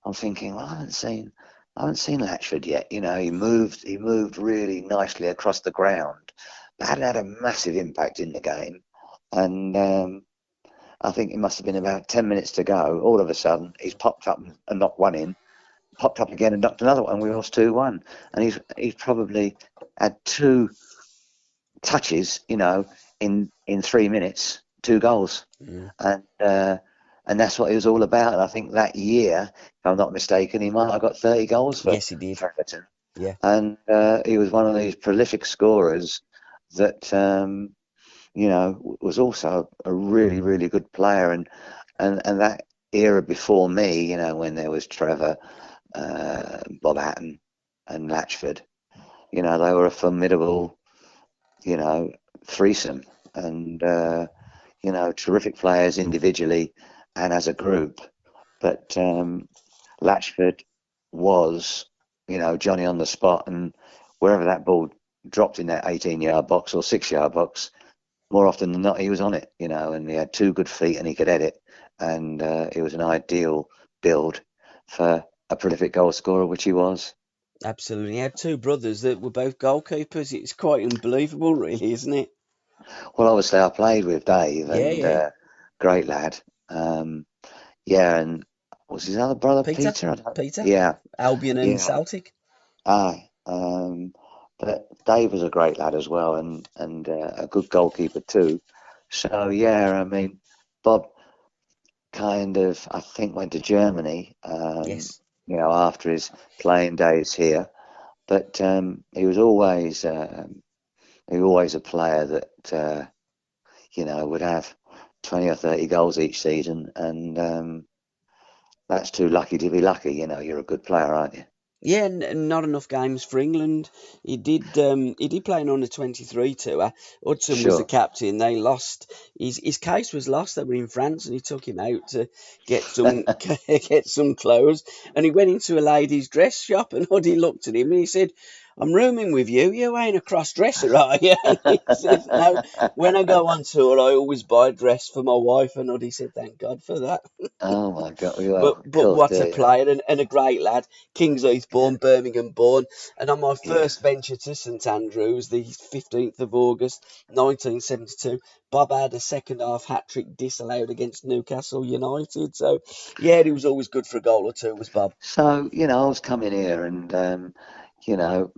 I'm thinking, well, I haven't seen Latchford yet. He moved really nicely across the ground, but hadn't had a massive impact in the game. And I think it must have been about 10 minutes to go. All of a sudden, he's popped up and knocked one in, popped up again and knocked another one. We lost 2-1, and he's probably had two touches, in 3 minutes, two goals, Mm. and that's what it was all about. And I think that year, if I'm not mistaken, he might have got 30 goals for Yes, he did. Everton, Yeah. and he was one of these prolific scorers that was also a really, really good player, and that era before me, when there was Trevor, Bob Hatton, and Latchford, they were a formidable, threesome, and terrific players individually and as a group. But Latchford was, Johnny on the spot, and wherever that ball dropped in that 18-yard box or 6-yard box, more often than not, he was on it, and he had two good feet and he could head it, and it was an ideal build for a prolific goal scorer, which he was. Absolutely. He had two brothers that were both goalkeepers. It's quite unbelievable, really, isn't it? Well, obviously, I played with Dave, Yeah, and yeah. great lad. Um, yeah, and was his other brother Peter, Peter? I don't, Peter, yeah, Albion and yeah. Celtic. Aye. But Dave was a great lad as well, and a good goalkeeper too. So yeah, I mean, Bob kind of, I think, went to Germany, Yes. after his playing days here. But he was always a player that would have 20 or 30 goals each season, and that's too lucky to be lucky. You're a good player, aren't you? Yeah, and not enough games for England. He did play an under 23 tour. Hudson was the Sure. captain. They lost. His case was lost. They were in France, and he took him out to get some get some clothes. And he went into a ladies' dress shop, and Huddy looked at him and he said, "I'm rooming with you. You ain't a cross dresser, are you?" And he said, "No. When I go on tour, I always buy a dress for my wife." And Huddy said, "Thank God for that." Oh my God! Well, But of but course, what a yeah, player and a great lad. Kingsheath yeah, born, Birmingham born. And on my yeah. first venture to St Andrews, the 15th of August 1972, Bob had a second half hat trick disallowed against Newcastle United. So yeah, he was always good for a goal or two, was Bob. So I was coming here and you know,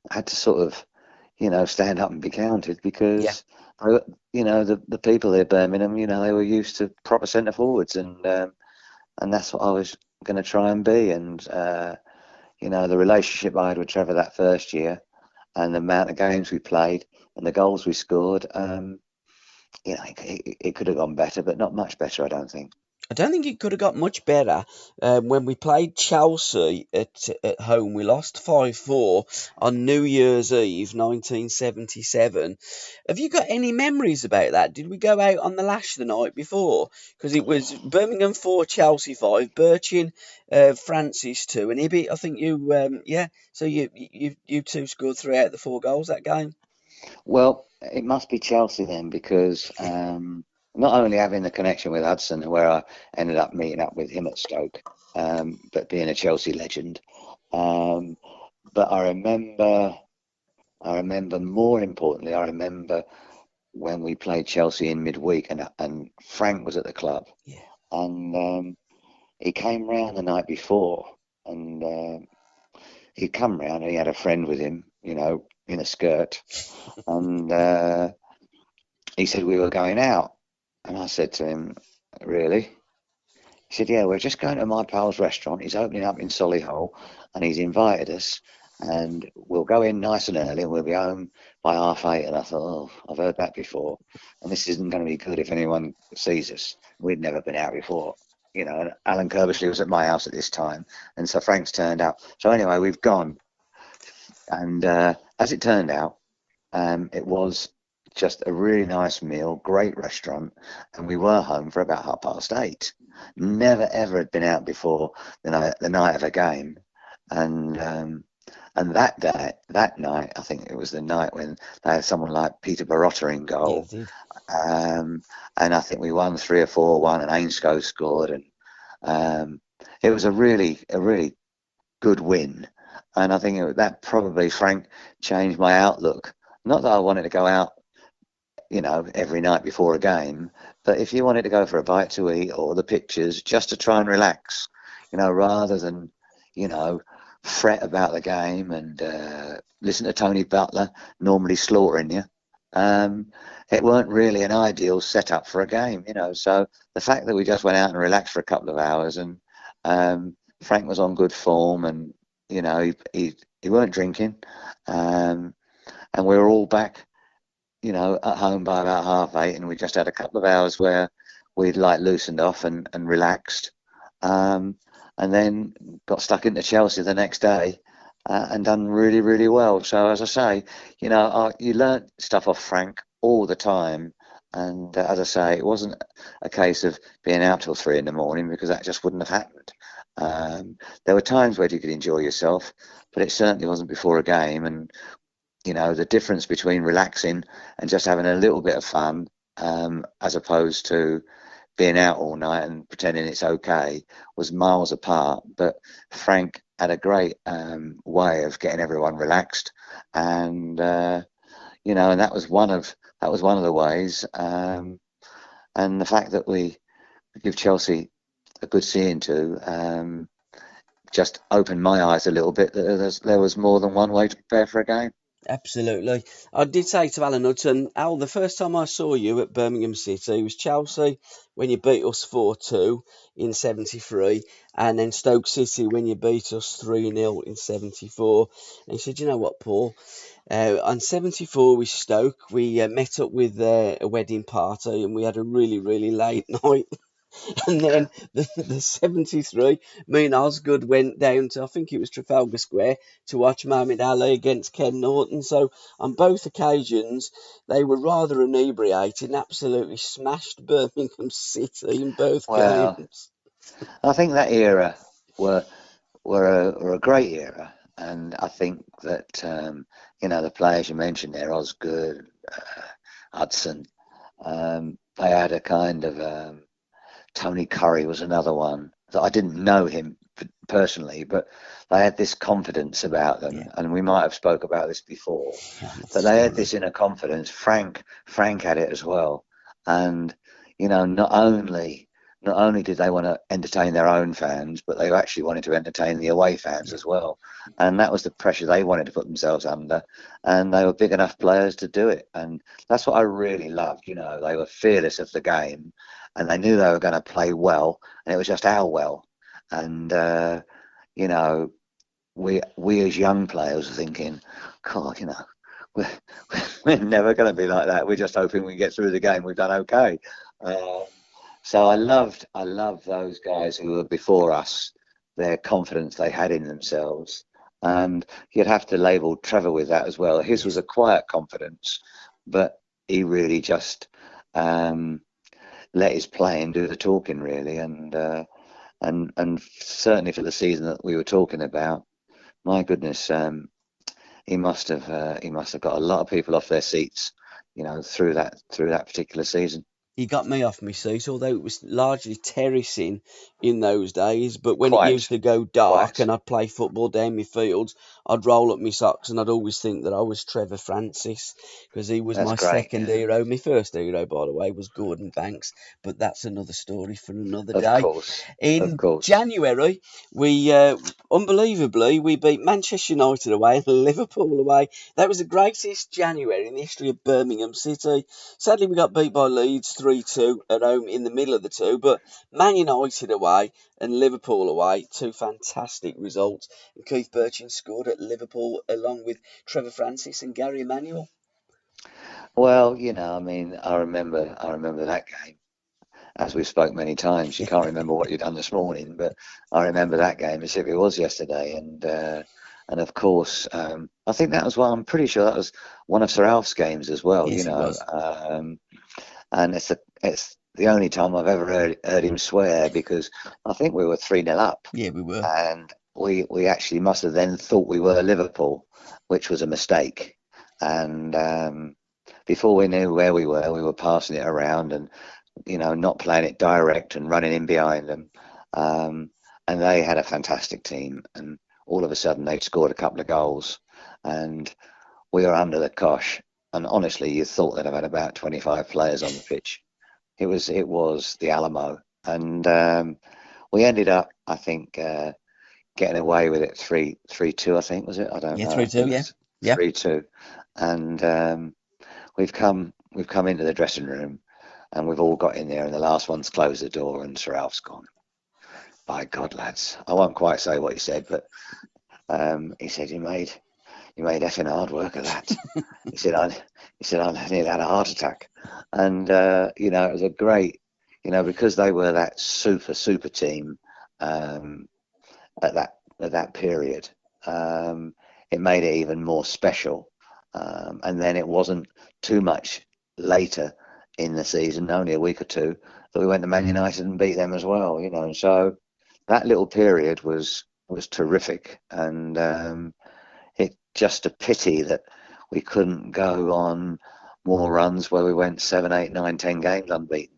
had to sort of stand up and be counted Yeah. because the people there, Birmingham, they were used to proper centre forwards, and that's what I was going to try and be. And the relationship I had with Trevor that first year, and the amount of games we played, and the goals we scored, it could have gone better, but not much better, I don't think. I don't think it could have got much better. When we played Chelsea at home, we lost 5-4 on New Year's Eve, 1977. Have you got any memories about that? Did we go out on the lash the night before? Because it was Birmingham 4, Chelsea 5, Bertschin, Francis 2, and Ibby. I think you, yeah. So you two scored 3 out of the 4 goals that game. Well, it must be Chelsea then, because not only having the connection with Hudson, where I ended up meeting up with him at Stoke, but being a Chelsea legend. Um, but I remember more importantly, I remember when we played Chelsea in midweek, and Frank was at the club, Yeah. and he came round the night before, and he'd come round and he had a friend with him, in a skirt, and he said we were going out, and I said to him, "Really?" He said, "Yeah, we're just going to my pal's restaurant. He's opening up in Solihull, and he's invited us, and we'll go in nice and early, and we'll be home by 8:30." And I thought, "Oh, I've heard that before, and this isn't going to be good if anyone sees us. We'd never been out before." And Alan Kirbishley was at my house at this time, and so Frank's turned up. So anyway, we've gone, and as it turned out, it was just a really nice meal, great restaurant, and we were home for about 8:30. Never ever had been out before the night of a game, and that night, I think it was the night when they had someone like Peter Barotta in Yeah, goal, they did. and I think we won 3 or 4-1, and Ainscough scored, and um, it was a really good win. And I think that probably, Frank, changed my outlook. Not that I wanted to go out, every night before a game, but if you wanted to go for a bite to eat or the pictures, just to try and relax, rather than, you know, fret about the game and listen to Tony Butler normally slaughtering you. Um, it weren't really an ideal setup for a game, So the fact that we just went out and relaxed for a couple of hours, and Frank was on good form, and he weren't drinking, um, and we were all back, at home by about 8:30, and we just had a couple of hours where we'd like loosened off and relaxed, um, and then got stuck into Chelsea the next day, and done really, really well. So as I say, you learnt stuff off Frank all the time, and as I say, it wasn't a case of being out till 3 in the morning, because that just wouldn't have happened. There were times where you could enjoy yourself, but it certainly wasn't before a game, and the difference between relaxing and just having a little bit of fun, as opposed to being out all night and pretending it's okay was miles apart. But Frank had a great way of getting everyone relaxed, and and that was one of the ways. And the fact that we give Chelsea a good seeing to just opened my eyes a little bit that there was more than one way to prepare for a game. Absolutely. I did say to Alan Hudson, Al, the first time I saw you at Birmingham City was Chelsea when you beat us 4-2 in 73, and then Stoke City when you beat us 3-0 in 74. And he said, you know what, Paul? On 74 with Stoke, we met up with a wedding party and we had a really, really late night. And then the 73, me and Osgood went down to, I think it was Trafalgar Square, to watch Mohamed Ali against Ken Norton. So on both occasions, they were rather inebriated and absolutely smashed Birmingham City in both Well, games. I think that era were were a great era, and I think that the players you mentioned there, Osgood, Hudson, they had a kind of Tony Curry was another one that I didn't know him personally, but they had this confidence about them, Yeah, and we might have spoke about this before, yeah, but that's they had true. this inner confidence. Frank had it as well, and not only did they want to entertain their own fans, but they actually wanted to entertain the away fans Yeah, as well, and that was the pressure they wanted to put themselves under, and they were big enough players to do it, and that's what I really loved. They were fearless of the game, and they knew they were going to play well, and it was just how well, and you know we as young players are thinking, God, we're, we're never going to be like that. We're just hoping we get through the game. We've done okay. Um, so I loved those guys who were before us, their confidence they had in themselves. And you'd have to label Trevor with that as well. His was yes. a quiet confidence, but he really just um, let his playing do the talking, really. And certainly for the season that we were talking about, my goodness, he must have got a lot of people off their seats, through that particular season. He got me off my seat, although it was largely terracing in those days. But when it used Quite, to go dark quite. and I'd play football down my fields, I'd roll up my socks and I'd always think that I was Trevor Francis because he was That's my great. second hero. My first hero, by the way, was Gordon Banks, but that's another story for another Of day. course, of In course. January, we unbelievably we beat Manchester United away and Liverpool away. That was the greatest January in the history of Birmingham City. Sadly, we got beat by Leeds 3-2 at home in the middle of the two, but Man United away and Liverpool away, two fantastic results. And Keith Bertschin scored at Liverpool along with Trevor Francis and Gary Emanuel. Well, I mean, I remember that game. As we've spoke many times, you can't remember what you've done this morning, but I remember that game as if it was yesterday. And of course, I think that was one. I'm pretty sure that was one of Sir Alf's games as well. Yes, it was. And it's the only time I've ever heard him swear, because I think we were 3-0 up, Yeah, we were. and we actually must have then thought we were Liverpool, which was a mistake. And before we knew where we were passing it around and not playing it direct and running in behind them. Um, and they had a fantastic team, and all of a sudden they'd scored a couple of goals, and we were under the cosh. And honestly, you thought they'd have had about 25 players on the pitch. It was the Alamo, and we ended up, I think, getting away with it 3-2. I think, was it? I don't Yeah, know. I 3-2, think it yeah. was Yeah. 3-2, and we've come into the dressing room, and we've all got in there, and the last one's closed the door, and Sir Alf's gone. By God, lads, I won't quite say what he said, but he said you made effing hard work of that. He said I nearly had a heart attack, and it was a great, because they were that super team um, at that period. It made it even more special, and then it wasn't too much later in the season, only a week or two, that we went to Man United and beat them as well. And so that little period was terrific, and it's just a pity that we couldn't go on more runs where we went 7, 8, 9, 10 games unbeaten.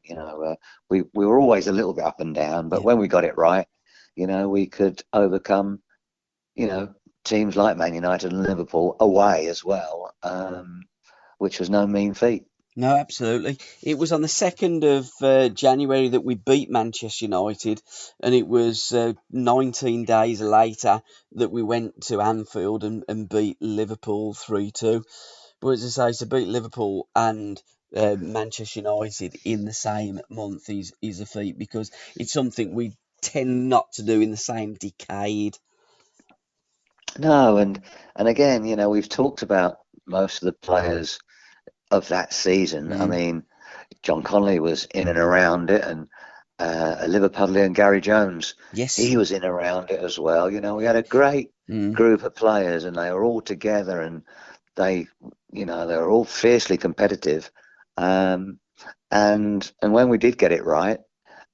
We were always a little bit up and down, but Yeah. when we got it right, we could overcome, teams like Man United and Liverpool away as well, which was no mean feat. No, absolutely. It was on the 2nd of January that we beat Manchester United, and it was 19 days later that we went to Anfield and beat Liverpool 3-2. But as I say, to beat Liverpool and Manchester United in the same month is a feat, because it's something we tend not to do in the same decade. No, and again, we've talked about most of the players of that season. I Mm. mean, John Connolly was in and around it, and Liverpudlian Gary Jones, Yes. he was in around it as well. We had a great Mm. group of players, and they were all together, and they, they were all fiercely competitive. And when we did get it right,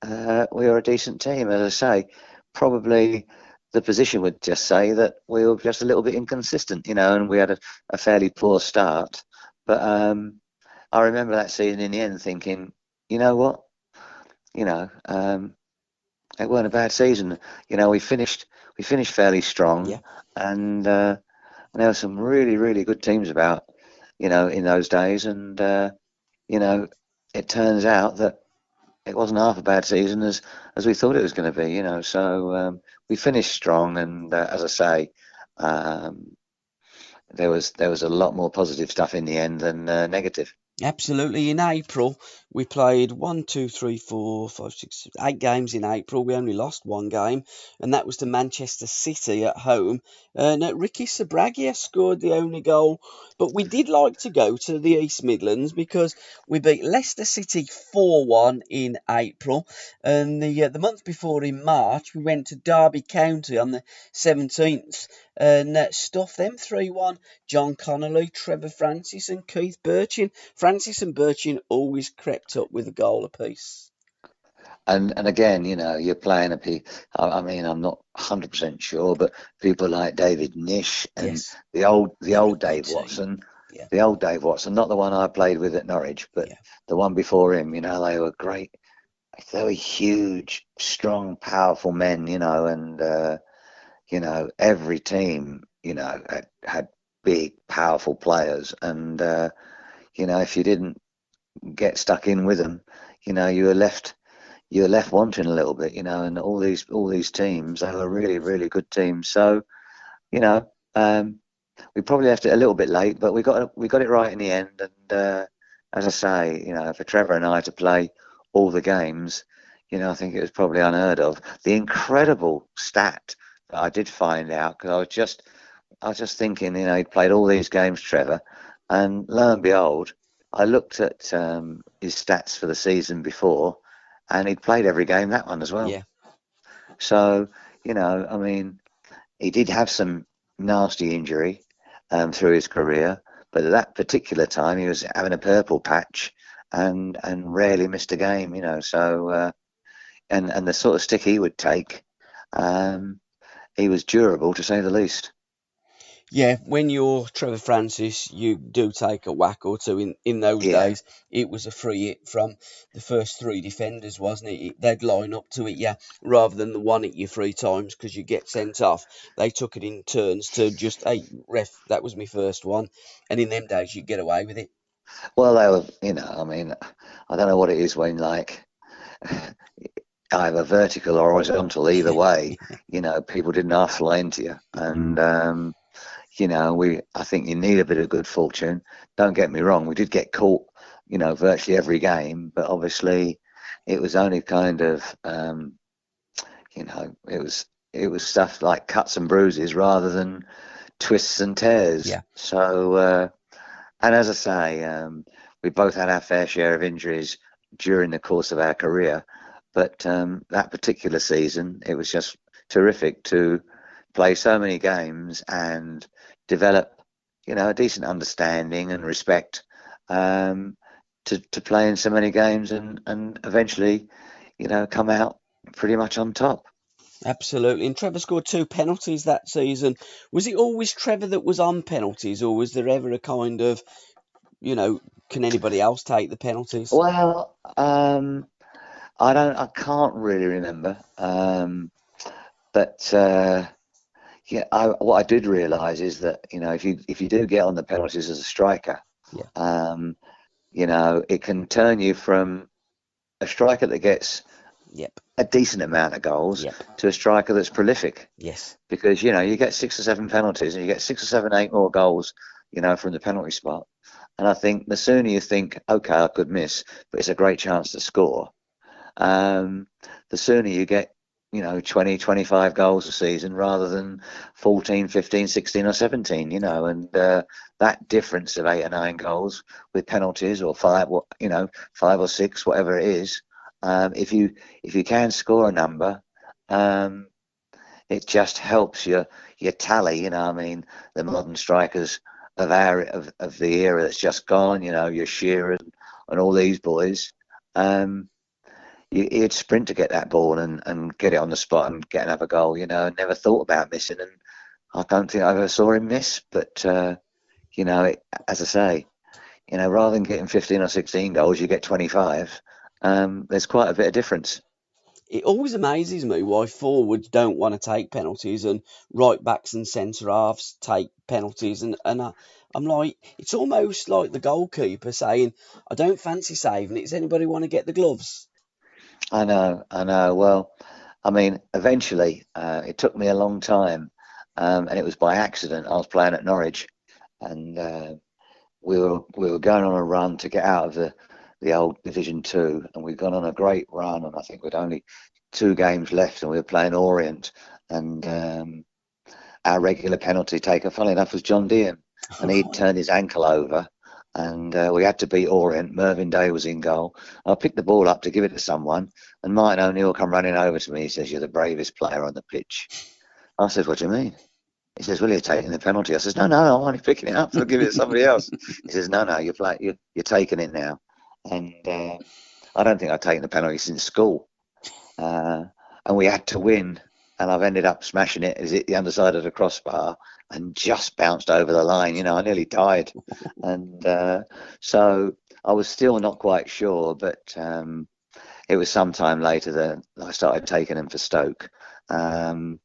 we were a decent team. As I say, probably the position would just say that we were just a little bit inconsistent, and we had a fairly poor start. But I remember that season in the end thinking, you know what, you know, um, it weren't a bad season. We finished fairly strong, Yeah. and there were some really, really good teams about, in those days. And you know, it turns out that it wasn't half a bad season as we thought it was going to be. So we finished strong, and as I say, um, there was a lot more positive stuff in the end than negative. Absolutely. In April, we played 8 games in April. We only lost one game, and that was to Manchester City at home. And Ricky Sabragia scored the only goal. But we did like to go to the East Midlands because we beat Leicester City 4-1 in April. And the month before, in March, we went to Derby County on the 17th and stuffed them 3-1. John Connolly, Trevor Francis, and Keith Bertschin. Francis and Bertschin always crept up with a goal apiece. And again, you're playing I mean, I'm not 100% sure, but people like David Nish and Yes, the they were a old good Dave team. Watson, Yeah, not the one I played with at Norwich, but yeah, the one before him. They were great. They were huge, strong, powerful men. And every team, had big, powerful players, and if you didn't get stuck in with them, you were left wanting a little bit. And all these teams, they were really, really good teams. So, you know, um, we probably left it a little bit late, but we got it right in the end. And as I say, for Trevor and I to play all the games, I think it was probably unheard of. The incredible stat that I did find out, because I was just thinking, he'd played all these games, Trevor, and lo and behold, I looked at his stats for the season before, and he'd played every game that one as well. yeah. So, I mean, he did have some nasty injury through his career, but at that particular time he was having a purple patch and rarely missed a game. So and the sort of stick he would take, um, he was durable to say the least. Yeah, when you're Trevor Francis, you do take a whack or two. In those Yeah. days, it was a free hit from the first three defenders, wasn't it? They'd line up to it, yeah, rather than the one hit you 3 times because you get sent off. They took it in turns to just, hey, ref, that was my first one. And in them days, you get away with it. Well, they were, I mean, I don't know what it is when, like, either vertical or horizontal, either way, people didn't half fly into you. And, I think you need a bit of good fortune. Don't get me wrong, we did get caught, virtually every game, but obviously it was only kind of, it was stuff like cuts and bruises rather than twists and tears. Yeah. So, and as I say, we both had our fair share of injuries during the course of our career, but that particular season, it was just terrific to play so many games and develop, a decent understanding and respect, um, to play in so many games and eventually, come out pretty much on top. Absolutely. And Trevor scored 2 penalties that season. Was it always Trevor that was on penalties, or was there ever a kind of can anybody else take the penalties? Well, I can't really remember. But yeah, what I did realise is that if you do get on the penalties as a striker, Yeah. um, it can turn you from a striker that gets Yep. a decent amount of goals Yep. to a striker that's prolific. Yes. Because you get 6 or 7 penalties and you get 6 or 7, 8 more goals, from the penalty spot. And I think the sooner you think, okay, I could miss, but it's a great chance to score, the sooner you get 20, 25 goals a season rather than 14, 15, 16 or 17, and that difference of 8 or 9 goals with penalties or five, 5 or 6, whatever it is, if you can score a number, it just helps your tally. I mean, the modern strikers of the era that's just gone, your Shearer and all these boys, you'd sprint to get that ball and get it on the spot and get another goal, and never thought about missing. And I don't think I ever saw him miss. But as I say, rather than getting 15 or 16 goals, you get 25. There's quite a bit of difference. It always amazes me why forwards don't want to take penalties and right backs and centre halves take penalties. And I'm like, it's almost like the goalkeeper saying, I don't fancy saving it. Does anybody want to get the gloves? I know, I know. Well, I mean, eventually, it took me a long time, and it was by accident. I was playing at Norwich, and we were going on a run to get out of the old Division Two, and we'd gone on a great run, and I think we'd only 2 games left, and we were playing Orient, and our regular penalty taker, funnily enough, was John Dean, and he'd turned his ankle over, and we had to beat Orient. Mervyn Day was in goal. I picked the ball up to give it to someone, and Martin O'Neill come running over to me. He says, "You're the bravest player on the pitch." I said, "What do you mean?" He says, "Well, you're taking the penalty." I says, "No, no, I'm only picking it up to give it to somebody else." He says, "No, no, you're taking it now." And I don't think I've taken the penalty since school. And we had to win. And I've ended up smashing it as it the underside of the crossbar and just bounced over the line. I nearly died. And so I was still not quite sure, but it was some time later that I started taking them for Stoke. And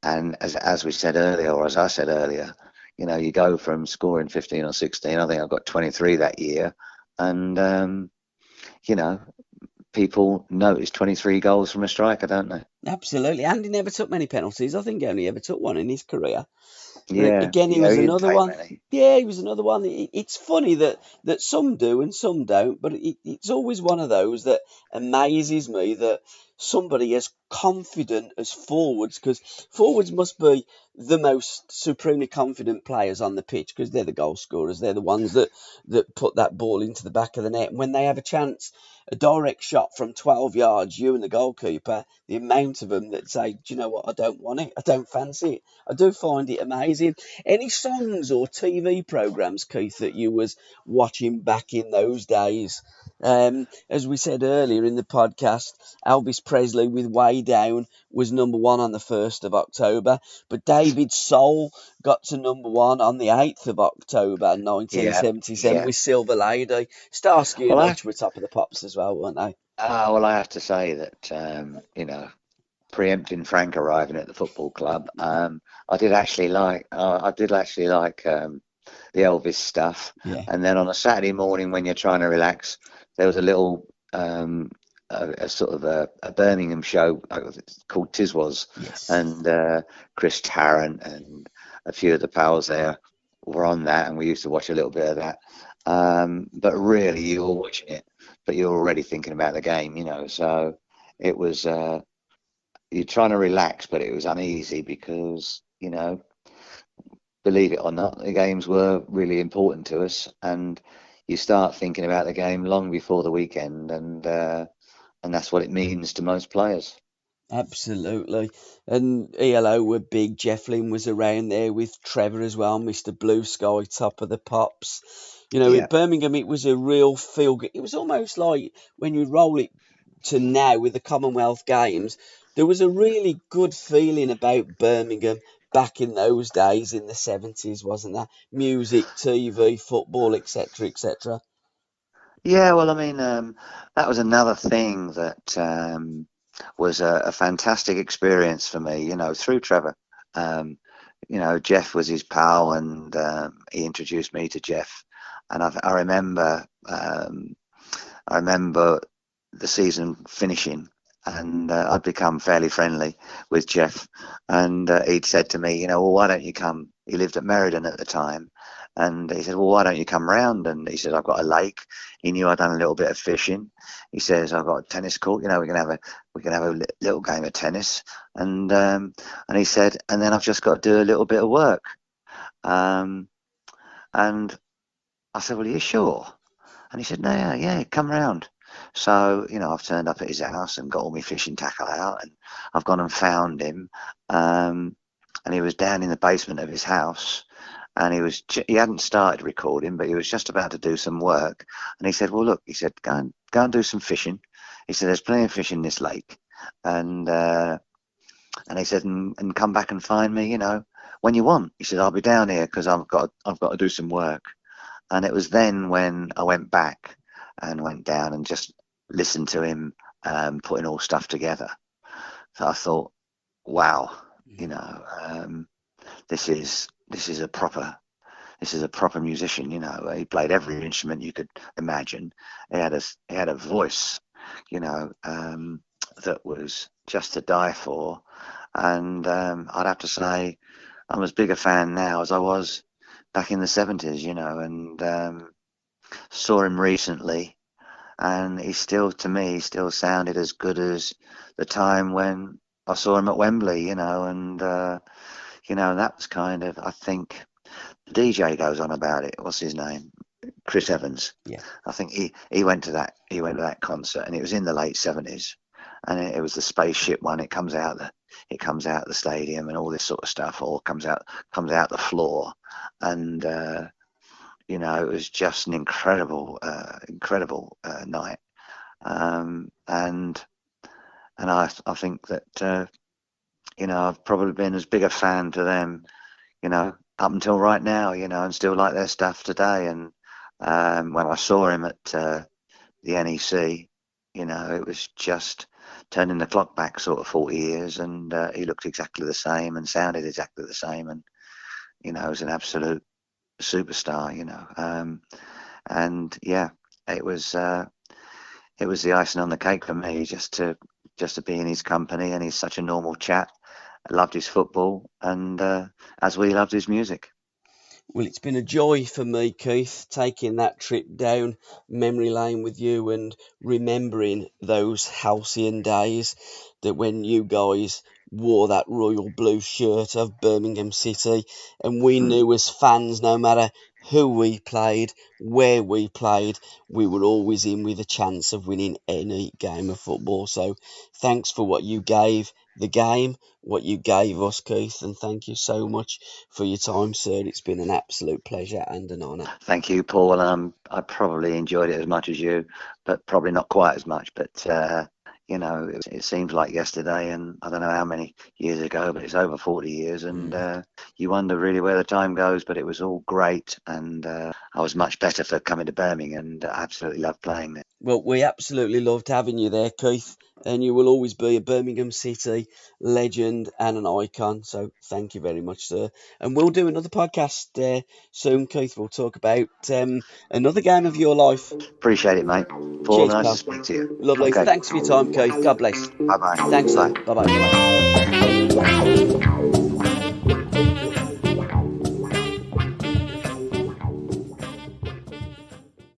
as we said earlier, or as I said earlier, you go from scoring 15 or 16. I think I got 23 that year, and you know, people notice 23 goals from a striker, don't they? Absolutely. And he never took many penalties. I think he only ever took one in his career. But Yeah, again, he yeah, was he didn't another take one. many. Yeah, he was another one. It's funny that some do and some don't, but it's always one of those that amazes me that somebody as confident as forwards, because forwards must be the most supremely confident players on the pitch because they're the goal scorers. They're the ones that put that ball into the back of the net. And when they have a chance, a direct shot from 12 yards, you and the goalkeeper, the amount of them that say, do you know what, I don't want it, I don't fancy it. I do find it amazing. Any songs or TV programs, Keith, that you was watching back in those days? As we said earlier in the podcast, Elvis Presley with Way Down was #1 on the 1st of October, but David Soul got to #1 on the 8th of October Yeah, 1977 yeah. with Silver Lady. Starsky and Well, Hutch were top of the pops as well, weren't they? I have to say that preempting Frank arriving at the football club, I did actually like the Elvis stuff. Yeah. And then on a Saturday morning when you're trying to relax, there was a little a sort of a Birmingham show called Tiswas, Yes. and Chris Tarrant and a few of the pals there were on that, and we used to watch a little bit of that. But really, you were watching it, but you're already thinking about the game, So it was you're trying to relax, but it was uneasy because believe it or not, the games were really important to us, and you start thinking about the game long before the weekend, and that's what it means to most players. Absolutely. And ELO were big. Jeff Lynne was around there with Trevor as well, Mr. Blue Sky, top of the pops. At Yeah, Birmingham, it was a real feel good. It was almost like when you roll it to now with the Commonwealth Games, there was a really good feeling about Birmingham back in those days in the 70s, wasn't there? Music, TV, football, etc., etc. Yeah, well, I mean, that was another thing that was a fantastic experience for me, through Trevor. Um, Jeff was his pal, and he introduced me to Jeff. And I remember the season finishing, and I'd become fairly friendly with Jeff. And he'd said to me, well, why don't you come? He lived at Meriden at the time. And he said, well, why don't you come round? And he said, I've got a lake. He knew I'd done a little bit of fishing. He says, I've got a tennis court. We can have a little game of tennis. And he said, and then I've just got to do a little bit of work. And I said, well, are you sure? And he said, no, yeah, come round. So, I've turned up at his house and got all my fishing tackle out, and I've gone and found him. And he was down in the basement of his house, and he hadn't started recording, but he was just about to do some work. And he said, well, look, he said, go and do some fishing. He said, there's plenty of fish in this lake. And he said, and come back and find me, when you want. He said, I'll be down here because I've got to do some work. And it was then when I went back and went down and just listened to him putting all stuff together. So I thought, wow, this is a proper musician. He played every instrument you could imagine. He had a voice, that was just to die for. And I'd have to say I'm as big a fan now as I was back in the 70s, and saw him recently, and he still sounded as good as the time when I saw him at Wembley, and that was kind of, I think, the DJ goes on about it. What's his name? Chris Evans. Yeah. I think he went to that concert, and it was in the late 70s, and it was the spaceship one. It comes out the stadium and all this sort of stuff, or comes out the floor, and it was just an incredible night, and I think that I've probably been as big a fan to them, up until right now, and still like their stuff today. And when I saw him at the NEC, it was just turning the clock back sort of 40 years, and he looked exactly the same and sounded exactly the same, and was an absolute superstar, and yeah, it was the icing on the cake for me, just to be in his company. And he's such a normal chap. I loved his football, and as we loved his music. Well, it's been a joy for me, Keith, taking that trip down memory lane with you and remembering those halcyon days, that when you guys wore that royal blue shirt of Birmingham City, and we knew as fans, no matter who we played, where we played, we were always in with a chance of winning any game of football. So thanks for what you gave the game, what you gave us, Keith, and thank you so much for your time, sir. It's been an absolute pleasure and an honour. Thank you, Paul. I probably enjoyed it as much as you, but probably not quite as much. But it seems like yesterday, and I don't know how many years ago, but it's over 40 years, and you wonder really where the time goes. But it was all great, and I was much better for coming to Birmingham, and I absolutely loved playing there. Well, we absolutely loved having you there, Keith, and you will always be a Birmingham City legend and an icon. So thank you very much, sir. And we'll do another podcast soon, Keith. We'll talk about another game of your life. Appreciate it, mate. Paul, Cheers, nice pal. to speak to you. Lovely. Okay. Thanks for your time, Keith. God bless. Bye-bye. Thanks, sir. Bye. Bye-bye. Bye-bye.